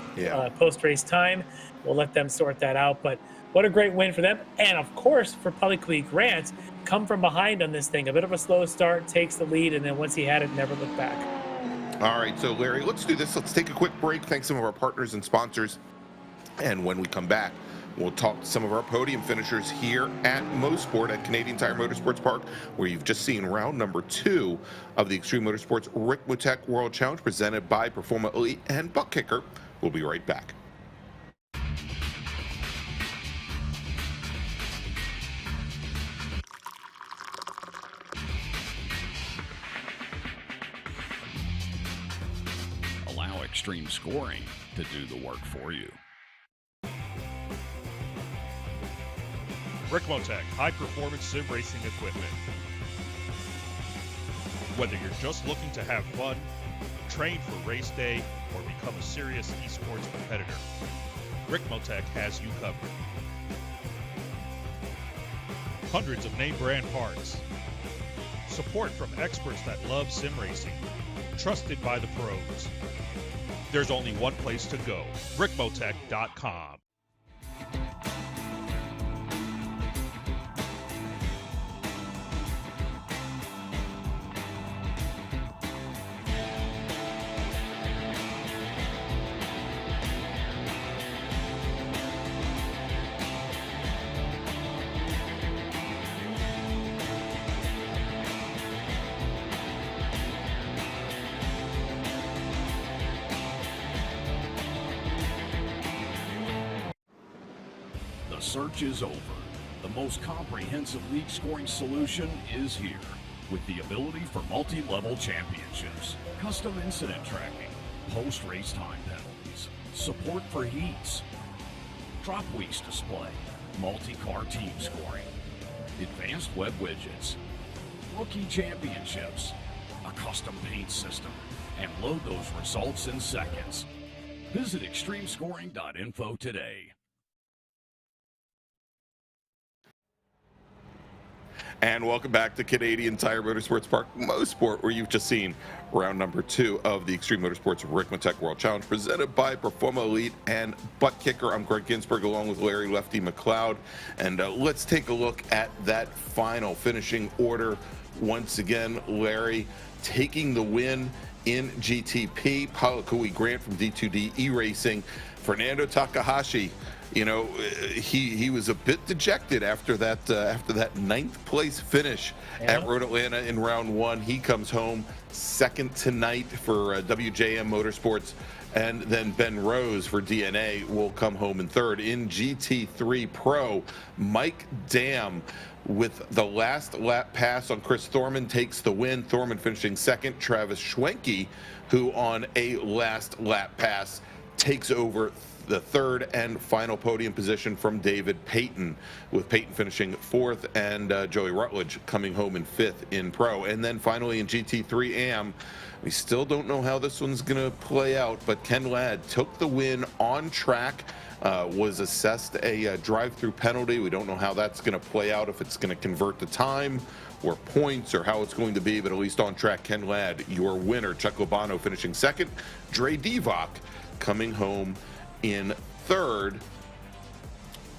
post-race time. We'll let them sort that out. But what a great win for them. And, of course, for Palaquit Grant, come from behind on this thing. A bit of a slow start, takes the lead, and then once he had it, never looked back. All right, so, Larry, let's do this. Let's take a quick break. Thank some of our partners and sponsors. And when we come back, we'll talk to some of our podium finishers here at Mosport at Canadian Tire Motorsports Park, where you've just seen round number 2 of the Extreme Motorsports Ricmotech World Challenge presented by Performa Elite and Buttkicker. We'll be right back. Allow Extreme Scoring to do the work for you. Ricmotech, high-performance sim racing equipment. Whether you're just looking to have fun, train for race day, or become a serious esports competitor, Ricmotech has you covered. Hundreds of name-brand parts. Support from experts that love sim racing. Trusted by the pros. There's only one place to go, Ricmotech.com. Search is over. The most comprehensive league scoring solution is here, with the ability for multi-level championships, custom incident tracking, post-race time penalties, support for heats, drop weeks display, multi-car team scoring, advanced web widgets, rookie championships, a custom paint system, and load those results in seconds. Visit extremescoring.info today. And welcome back to Canadian Tire Motorsports Park Mosport, where you've just seen round number 2 of the Extreme Motorsports Ricmotech World Challenge presented by Performa Elite and Buttkicker. I'm Greg Ginsburg along with Larry Lefty McLeod. And let's take a look at that final finishing order. Once again, Larry taking the win in GTP. Palakui Grant from D2D E-Racing. Fernando Takahashi, you know, he was a bit dejected after that 9th place finish at Road Atlanta in round 1. He comes home second tonight for WJM Motorsports, and then Ben Rose for DNA will come home in third. In GT3 Pro, Mike Dam with the last lap pass on Chris Thorman takes the win. Thorman finishing second. Travis Schwenke, who on a last lap pass takes over the third and final podium position from David Payton, with Payton finishing 4th and Joey Rutledge coming home in 5th in Pro. And then finally in GT3 AM, we still don't know how this one's going to play out, but Ken Ladd took the win on track, was assessed a drive-through penalty. We don't know how that's going to play out, if it's going to convert to time or points or how it's going to be, but at least on track, Ken Ladd, your winner. Chuck Lobano finishing second. Dre Divock coming home in third,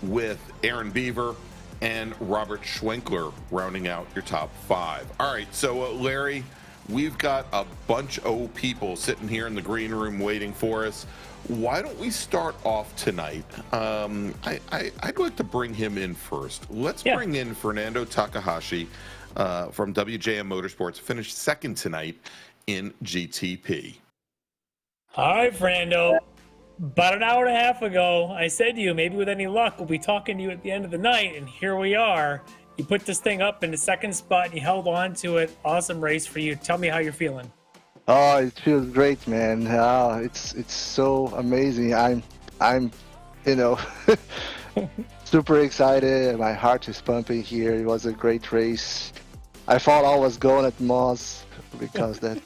with Aaron Beaver and Robert Schwenkler rounding out your top 5. All right, so Larry, we've got a bunch of people sitting here in the green room waiting for us. Why don't we start off tonight? I'd like to bring him in first. Let's bring in Fernando Takahashi from WJM Motorsports, finished second tonight in GTP. All right, Fernando. About an hour and a half ago, I said to you, maybe with any luck, we'll be talking to you at the end of the night, and here we are. You put this thing up in the second spot, and you held on to it. Awesome race for you. Tell me how you're feeling. Oh, it feels great, man. It's so amazing. I'm super excited. My heart is pumping here. It was a great race. I thought I was going at Moss because that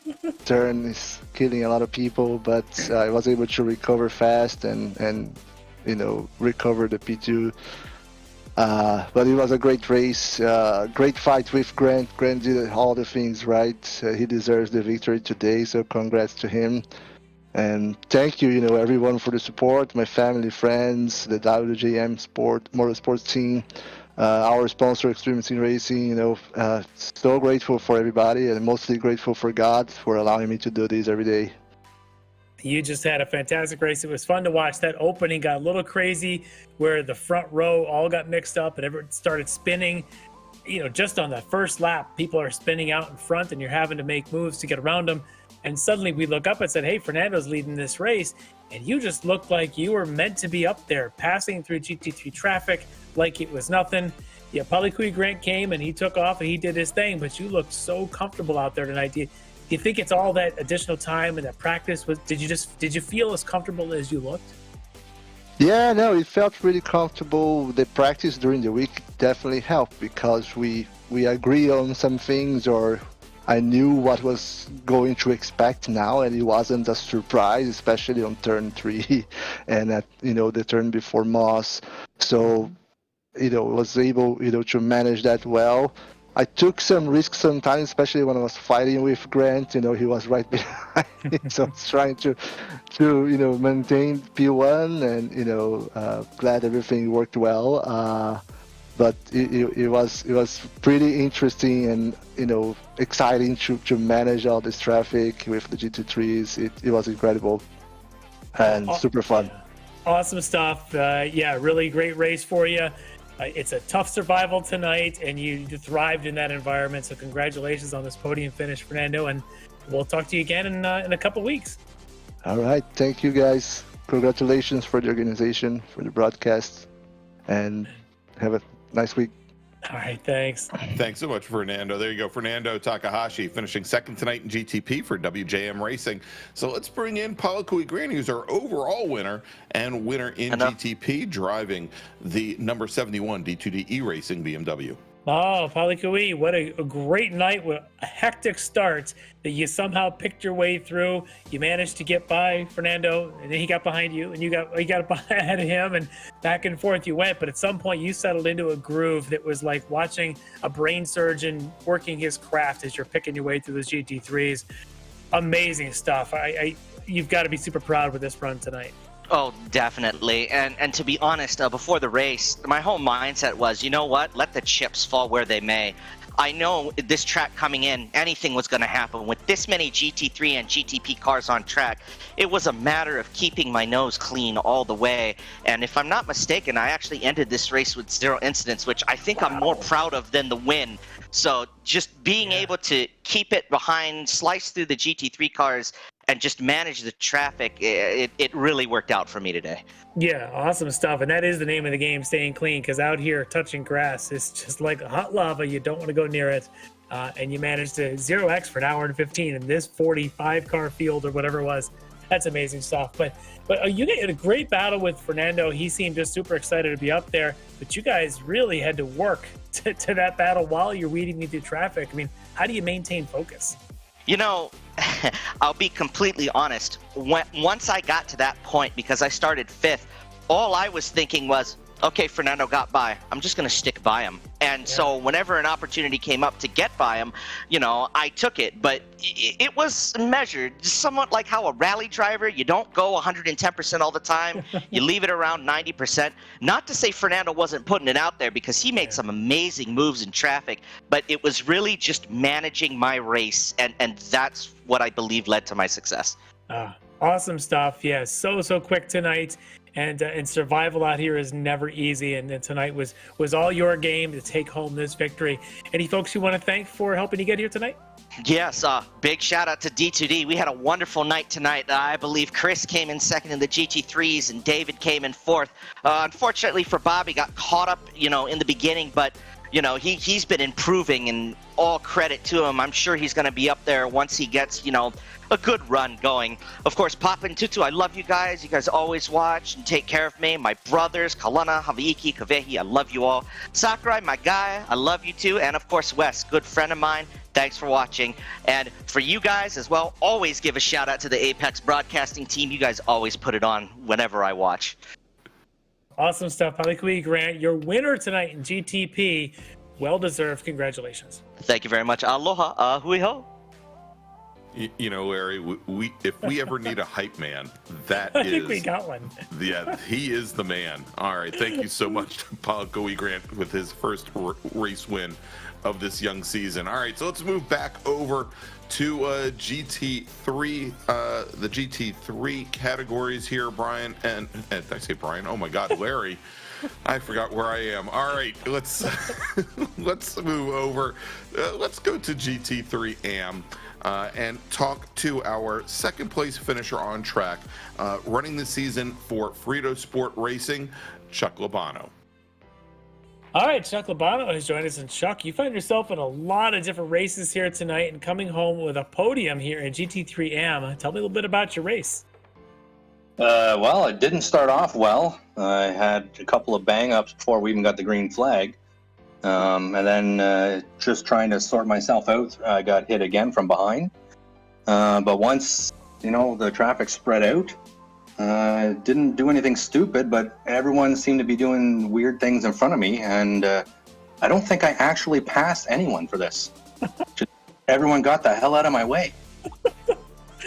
turn is killing a lot of people, but I was able to recover fast and recover the P2. But it was a great race, great fight with Grant. Grant did all the things right. He deserves the victory today, so congrats to him. And thank you, everyone for the support, my family, friends, the WJM Motorsports team, our sponsor, Extreme Racing. So grateful for everybody, and mostly grateful for God for allowing me to do this every day. You just had a fantastic race. It was fun to watch. That opening got a little crazy, where the front row all got mixed up and everyone started spinning. Just on that first lap, people are spinning out in front, and you're having to make moves to get around them. And suddenly we look up and said, hey, Fernando's leading this race. And you just looked like you were meant to be up there, passing through GT3 traffic like it was nothing. Yeah, Palakui Grant came and he took off and he did his thing, but you looked so comfortable out there tonight. Do you think it's all that additional time and that practice? Did you feel as comfortable as you looked? Yeah, no, it felt really comfortable. The practice during the week definitely helped, because we agree on some things, or I knew what was going to expect now, and it wasn't a surprise, especially on turn 3 and at the turn before Moss. So was able to manage that well. I took some risks sometimes, especially when I was fighting with Grant. He was right behind me, so I was trying to maintain P1, and glad everything worked well. But it was pretty interesting and exciting to manage all this traffic with the GT3s. It was incredible and super fun. Awesome stuff. Really great race for you. It's a tough survival tonight, and you thrived in that environment. So congratulations on this podium finish, Fernando, and we'll talk to you again in a couple weeks. All right. Thank you, guys. Congratulations for the organization, for the broadcast, and have a nice week. All right, thanks. Thanks so much, Fernando. There you go. Fernando Takahashi finishing second tonight in GTP for WJM Racing. So let's bring in Palakui Grant, who's our overall winner and winner in GTP, driving the number 71 D2D E-Racing BMW. Oh, Palikui, what a great night with a hectic start that you somehow picked your way through. You managed to get by Fernando, and then he got behind you, and you got ahead of him, and back and forth you went. But at some point, you settled into a groove that was like watching a brain surgeon working his craft as you're picking your way through those GT3s. Amazing stuff. You've got to be super proud with this run tonight. Oh, definitely. And to be honest, before the race, my whole mindset was, you know what? Let the chips fall where they may. I know this track coming in, anything was going to happen. With this many GT3 and GTP cars on track, it was a matter of keeping my nose clean all the way. And if I'm not mistaken, I actually ended this race with 0 incidents, which I think I'm more proud of than the win. So just being able to keep it behind, slice through the GT3 cars, and just manage the traffic, it really worked out for me today. Yeah, awesome stuff. And that is the name of the game, staying clean, because out here touching grass is just like hot lava. You don't want to go near it. And you managed to 0x for an hour and 15 in this 45-car field or whatever it was. That's amazing stuff. But you had a great battle with Fernando. He seemed just super excited to be up there. But you guys really had to work to that battle while you're weeding through traffic. I mean, how do you maintain focus? You know, I'll be completely honest. Once I got to that point, because I started 5th, all I was thinking was, okay, Fernando got by. I'm just going to stick by him. And so whenever an opportunity came up to get by him, you know, I took it. But it was measured, somewhat like how a rally driver, you don't go 110% all the time. You leave it around 90%. Not to say Fernando wasn't putting it out there, because he made some amazing moves in traffic. But it was really just managing my race. And that's what I believe led to my success. Awesome stuff. Yeah, so quick tonight. And survival out here is never easy. And tonight was all your game to take home this victory. Any folks you want to thank for helping you get here tonight? Yes, big shout out to D2D. We had a wonderful night tonight. I believe Chris came in 2nd in the GT3s and David came in 4th. Unfortunately for Bobby, got caught up, you know, in the beginning, but you know, he's been improving, and all credit to him. I'm sure he's going to be up there once he gets, you know, a good run going. Of course, Papa and Tutu, I love you guys. You guys always watch and take care of me. My brothers, Kalana, Haviiki, Kavehi, I love you all. Sakurai, my guy, I love you too. And of course, Wes, good friend of mine. Thanks for watching. And for you guys as well, always give a shout out to the Apex broadcasting team. You guys always put it on whenever I watch. Awesome stuff. Palikui Grant, your winner tonight in GTP. Well-deserved. Congratulations. Thank you very much. Aloha. Hui ho. You know, Larry, if we ever need a hype man, that I is... think we got one. Yeah, he is the man. All right, thank you so much to Palikui Grant with his first race win of this young season. All right, so let's move back over to GT3, the GT3 categories here, Brian. And did I say Brian? Oh my God, Larry. I forgot where I am. All right, let's move over. Let's go to GT3 AM and talk to our 2nd place finisher on track, running the season for Frito Sport Racing, Chuck Labano. All right, Chuck Labano has joined us. And Chuck, you find yourself in a lot of different races here tonight and coming home with a podium here in GT3 AM. Tell me a little bit about your race. Well, it didn't start off well. I had a couple of bang-ups before we even got the green flag. And then just trying to sort myself out, I got hit again from behind. But once, you know, the traffic spread out, didn't do anything stupid, but everyone seemed to be doing weird things in front of me. And I don't think I actually passed anyone for this. Just, everyone got the hell out of my way.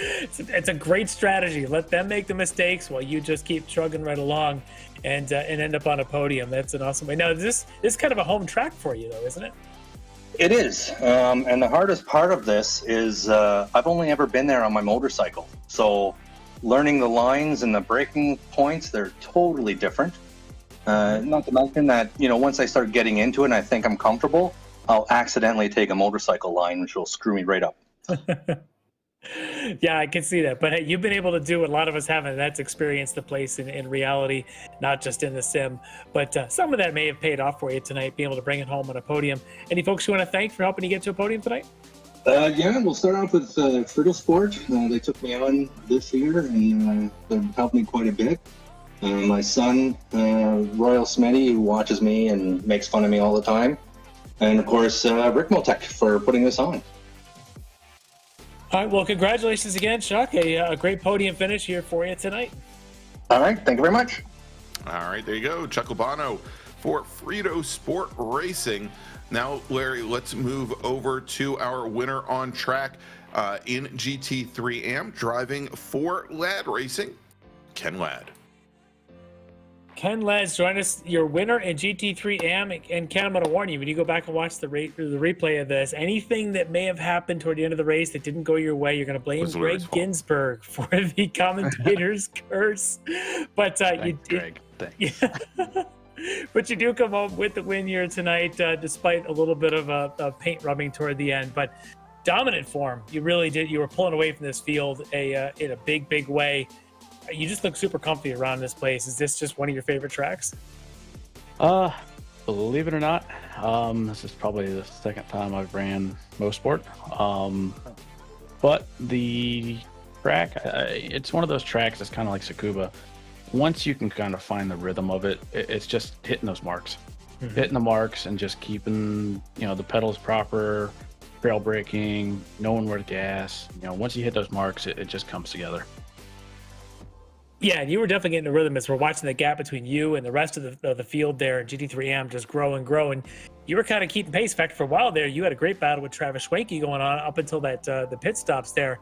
It's a great strategy. Let them make the mistakes while you just keep chugging right along and end up on a podium. That's an awesome way. Now, this is kind of a home track for you, though, isn't it? It is. And the hardest part of this is I've only ever been there on my motorcycle. So learning the lines and the braking points, they're totally different. Not to mention that, you know, once I start getting into it and I think I'm comfortable, I'll accidentally take a motorcycle line, which will screw me right up. Yeah, I can see that. But hey, you've been able to do what a lot of us haven't. That's experienced the place in reality, not just in the sim. But some of that may have paid off for you tonight, being able to bring it home on a podium. Any folks you want to thank for helping you get to a podium tonight? Yeah, we'll start off with Frito Sport. They took me on this year and they've helped me quite a bit. My son, Royal Smitty, who watches me and makes fun of me all the time. And of course, Ricmotech for putting this on. All right, well, congratulations again, Chuck. A great podium finish here for you tonight. All right, thank you very much. All right, there you go. Chuck Albano for Frito Sport Racing. Now, Larry, let's move over to our winner on track in GT3 AM, driving for Ladd Racing, Ken Ladd. Ken Ladd's joined us, your winner in GT3 AM. And Ken, I'm going to warn you, when you go back and watch the replay of this, anything that may have happened toward the end of the race that didn't go your way, you're going to blame Greg Ginsburg for the commentator's curse. But you did. Greg. Thanks. Yeah. But you do come home with the win here tonight, despite a little bit of paint rubbing toward the end. But dominant form, you really did. You were pulling away from this field in a big way. You just look super comfy around this place. Is this just one of your favorite tracks? Believe it or not, this is probably the second time I've ran Mosport. But the track, it's one of those tracks that's kind of like Tsukuba. Once you can kind of find the rhythm of it, it's just hitting those marks. Mm-hmm. Hitting the marks and just keeping, the pedals proper, trail braking, knowing where to gas. Once you hit those marks, it just comes together. Yeah, and you were definitely getting a rhythm as we're watching the gap between you and the rest of the field there in GT3M just grow and grow. And you were kind of keeping pace. In fact, for a while there, you had a great battle with Travis Schwenke going on up until that the pit stops there.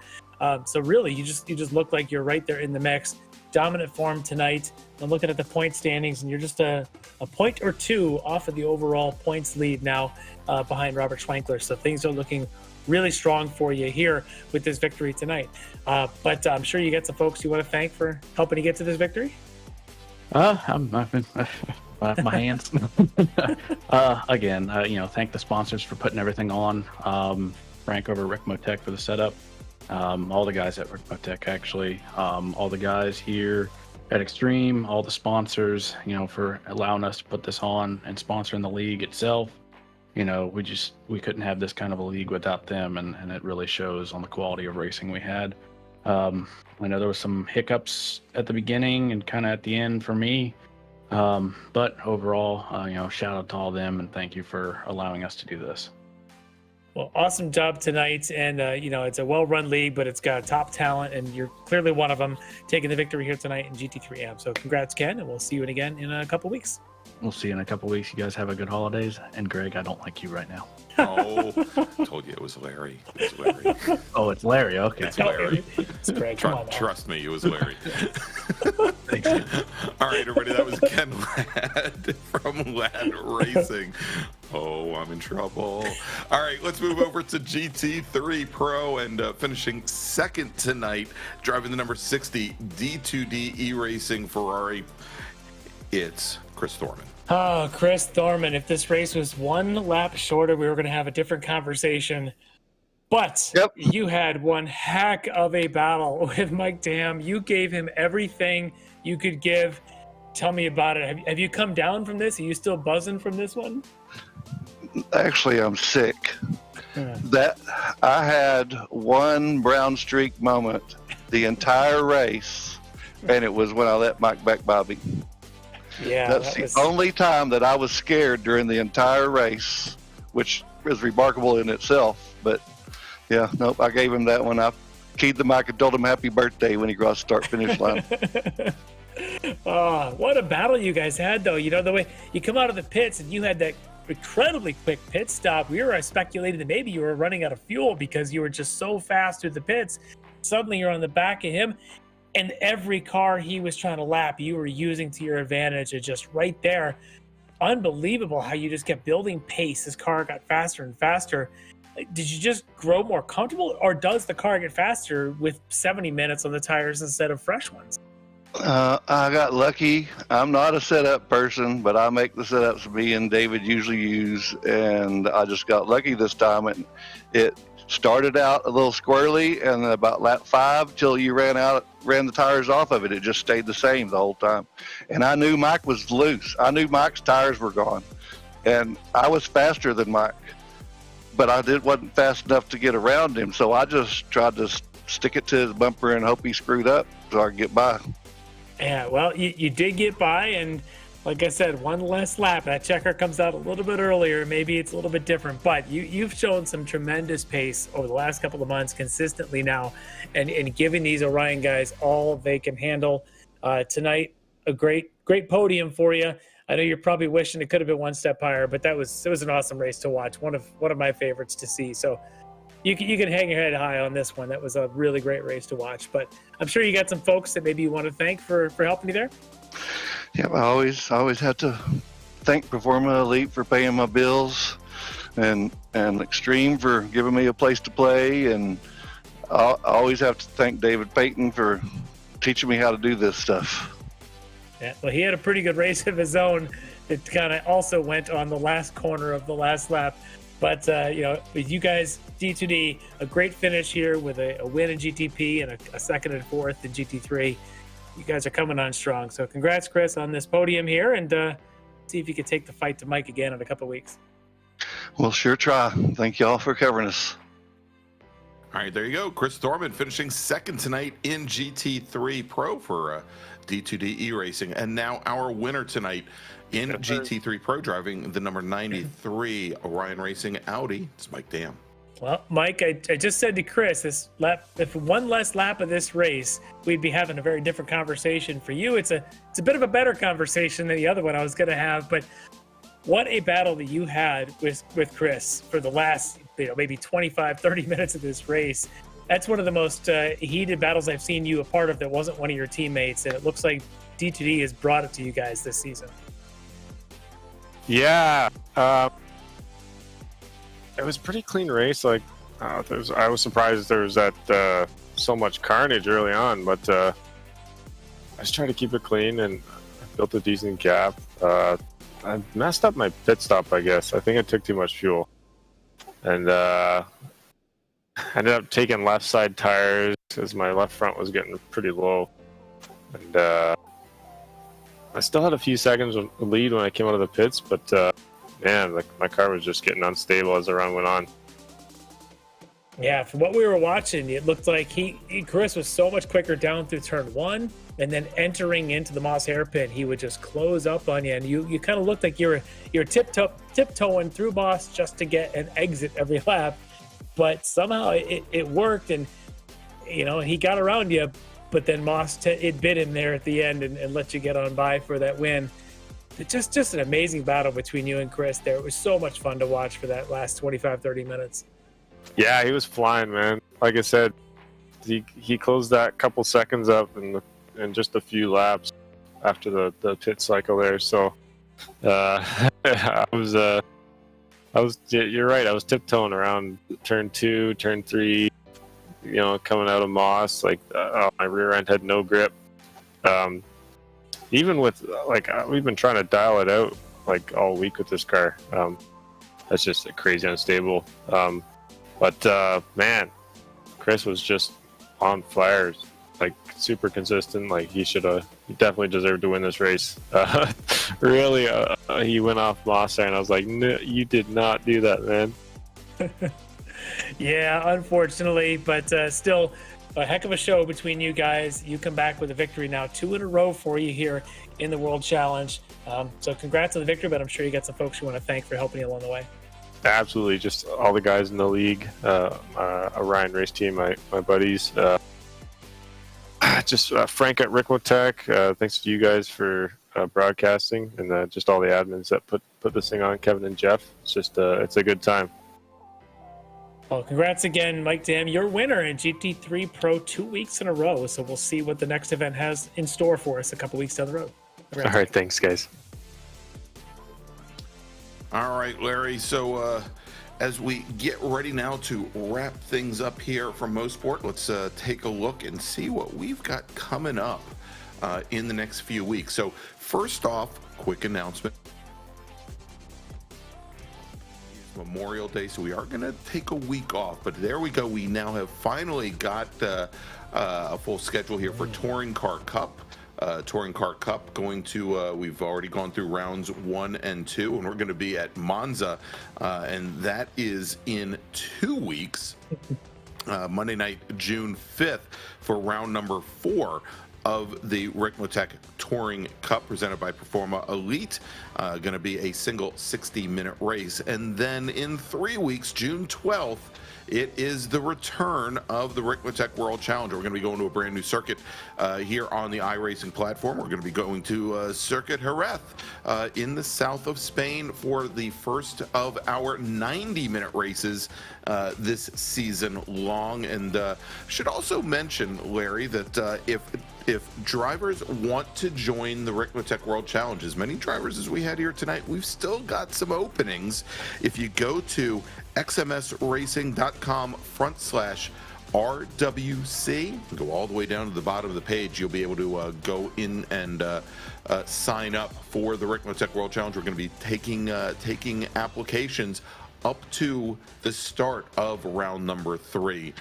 So really, you just look like you're right there in the mix. Dominant form tonight. I'm looking at the point standings, and you're just a point or two off of the overall points lead now behind Robert Schwenkler. So things are looking really strong for you here with this victory tonight. But I'm sure you got some folks you want to thank for helping you get to this victory. I've been my hands. Again, thank the sponsors for putting everything on. Frank over at Ricmotech for the setup. All the guys at Ricmotech, actually. All the guys here at Extreme, all the sponsors, for allowing us to put this on and sponsoring the league itself. We couldn't have this kind of a league without them, and it really shows on the quality of racing we had. I know there was some hiccups at the beginning and kind of at the end for me, but overall, shout out to all of them, and thank you for allowing us to do this. Well, awesome job tonight, and it's a well-run league, but it's got top talent, and you're clearly one of them, taking the victory here tonight in GT3AM. So congrats, Ken, and we'll see you again in a couple weeks. We'll see you in a couple weeks. You guys have a good holidays. And Greg, I don't like you right now. Oh, I told you it was Larry. Oh, it's Larry. Okay. It's Larry. It's Greg. Come on now. Trust me, it was Larry. Thanks. All right, everybody, that was Ken Ladd from Ladd Racing. Oh, I'm in trouble. All right, let's move over to GT3 Pro and finishing second tonight, driving the number 60 D2D E-Racing Ferrari. It's Chris Thorman. Oh, Chris Thorman. If this race was one lap shorter, we were going to have a different conversation. But You had one heck of a battle with Mike Dam. You gave him everything you could give. Tell me about it. Have you come down from this? Are you still buzzing from this one? Actually, I'm sick. That I had one brown streak moment the entire race, and it was when I let Mike back Bobby. Yeah, that's the only time that I was scared during the entire race, which is remarkable in itself. But yeah, nope, I gave him that one. I keyed the mic and told him happy birthday when he crossed the start-finish line. Oh, what a battle you guys had, though. The way you come out of the pits and you had that incredibly quick pit stop. We were speculating that maybe you were running out of fuel because you were just so fast through the pits. Suddenly you're on the back of him. And every car he was trying to lap, you were using to your advantage. It's just right there. Unbelievable how you just kept building pace. His car got faster and faster. Did you just grow more comfortable, or does the car get faster with 70 minutes on the tires instead of fresh ones? I got lucky. I'm not a setup person, but I make the setups me and David usually use, and I just got lucky this time. And it started out a little squirrely, and about lap 5 till you ran the tires off of it, it just stayed the same the whole time. And I knew Mike was loose. I knew Mike's tires were gone, and I was faster than Mike, but I wasn't fast enough to get around him. So I just tried to stick it to his bumper and hope he screwed up so I could get by. Yeah, well, you did get by, and Like I said, one less lap. That checker comes out a little bit earlier. Maybe it's a little bit different, but you've shown some tremendous pace over the last couple of months consistently now, and giving these Orion guys all they can handle. Tonight, a great podium for you. I know you're probably wishing it could have been one step higher, but it was an awesome race to watch. One of my favorites to see. So you can hang your head high on this one. That was a really great race to watch. But I'm sure you got some folks that maybe you want to thank for helping you there. Yeah, I always have to thank Performa Elite for paying my bills, and Extreme for giving me a place to play, and I always have to thank David Payton for teaching me how to do this stuff. Yeah, well, he had a pretty good race of his own. It kind of also went on the last corner of the last lap. But, with you guys, D2D, a great finish here with a win in GTP and a second and fourth in GT3. You guys are coming on strong. So congrats, Chris, on this podium here, and see if you could take the fight to Mike again in a couple of weeks. We'll sure try. Thank you all for covering us. All right, there you go. Chris Thorman finishing second tonight in GT3 Pro for D2D E-Racing. And now our winner tonight in GT3 Pro, driving the number 93 Orion Racing Audi. It's Mike Dam. Well, Mike, I just said to Chris, this lap, if one less lap of this race, we'd be having a very different conversation. For you, it's a bit of a better conversation than the other one I was going to have. But what a battle that you had with Chris for the last, maybe 25, 30 minutes of this race. That's one of the most heated battles I've seen you a part of that wasn't one of your teammates. And it looks like D2D has brought it to you guys this season. Yeah. It was a pretty clean race. Like, I was surprised there was that so much carnage early on, but I just tried to keep it clean, and I built a decent gap. I messed up my pit stop, I guess. I think I took too much fuel, and ended up taking left side tires because my left front was getting pretty low, and I still had a few seconds of lead when I came out of the pits, but man, like, my car was just getting unstable as the run went on. Yeah, from what we were watching, it looked like Chris was so much quicker down through turn one, and then entering into the Moss hairpin, he would just close up on you, and you kind of looked like you're tiptoeing through Moss just to get an exit every lap, but somehow it worked, and he got around you, but then Moss it bit him there at the end and let you get on by for that win. Just an amazing battle between you and Chris there. It was so much fun to watch for that last 25-30 minutes. Yeah, he was flying, man. Like I said, he closed that couple seconds up in just a few laps after the pit cycle there. So I was you're right. I was tiptoeing around turn 2, turn 3, coming out of Moss. Like, my rear end had no grip. Even with, we've been trying to dial it out, all week with this car. That's just crazy unstable. But man, Chris was just on fire, super consistent. He definitely deserved to win this race. Really, he went off Moss there, and I was like, no, you did not do that, man. Yeah, unfortunately, but still, a heck of a show between you guys. You come back with a victory now, 2 in a row for you here in the World Challenge. So congrats on the victory, but I'm sure you got some folks you want to thank for helping you along the way. Absolutely. Just all the guys in the league, Orion race team, my buddies. Frank at Ricmotech. Thanks to you guys for broadcasting, and just all the admins that put this thing on, Kevin and Jeff. It's a good time. Well, congrats again, Mike Dam. You're winner in GT3 Pro 2 weeks in a row. So we'll see what the next event has in store for us a couple weeks down the road. Congrats. All right. Thanks, guys. All right, Larry. So as we get ready now to wrap things up here from Mosport, let's take a look and see what we've got coming up in the next few weeks. So first off, quick announcement. Memorial Day, so we are going to take a week off, but there we go. We now have finally got a full schedule here for Touring Car Cup. Touring Car Cup going to, we've already gone through rounds 1 and 2, and we're going to be at Monza, and that is in 2 weeks, Monday night, June 5th, for round number 4 of the Ricmotech Touring Cup presented by Performa Elite. Going to be a single 60-minute race. And then in 3 weeks, June 12th, it is the return of the Ricmotech World Challenge. We're going to be going to a brand new circuit here on the iRacing platform. We're going to be going to Circuit Jerez in the south of Spain for the first of our 90-minute races this season long. And should also mention, Larry, that if drivers want to join the Ricmotech World Challenge, as many drivers as we had here tonight, we've still got some openings. If you go to xmsracing.com/RWC, go all the way down to the bottom of the page, you'll be able to go in and sign up for the Ricmotech World Challenge. We're going to be taking applications up to the start of round number 3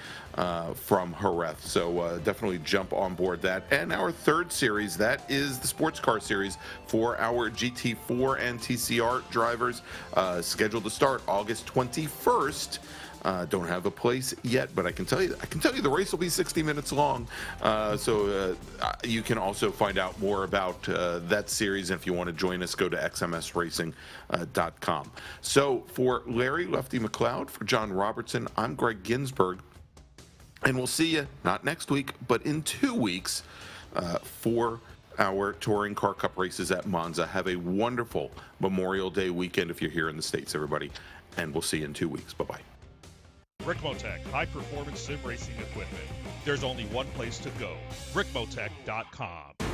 from Jerez. So definitely jump on board that. And our third series, that is the sports car series for our GT4 and TCR drivers, scheduled to start August 21st. Don't have a place yet, but I can tell you the race will be 60 minutes long. So you can also find out more about that series. And if you want to join us, go to xmsracing.com. So for Larry Lefty McLeod, for John Robertson, I'm Greg Ginsburg. And we'll see you not next week, but in 2 weeks for our Touring Car Cup races at Monza. Have a wonderful Memorial Day weekend if you're here in the States, everybody. And we'll see you in 2 weeks. Bye-bye. Ricmotech, high-performance sim racing equipment. There's only one place to go, ricmotech.com.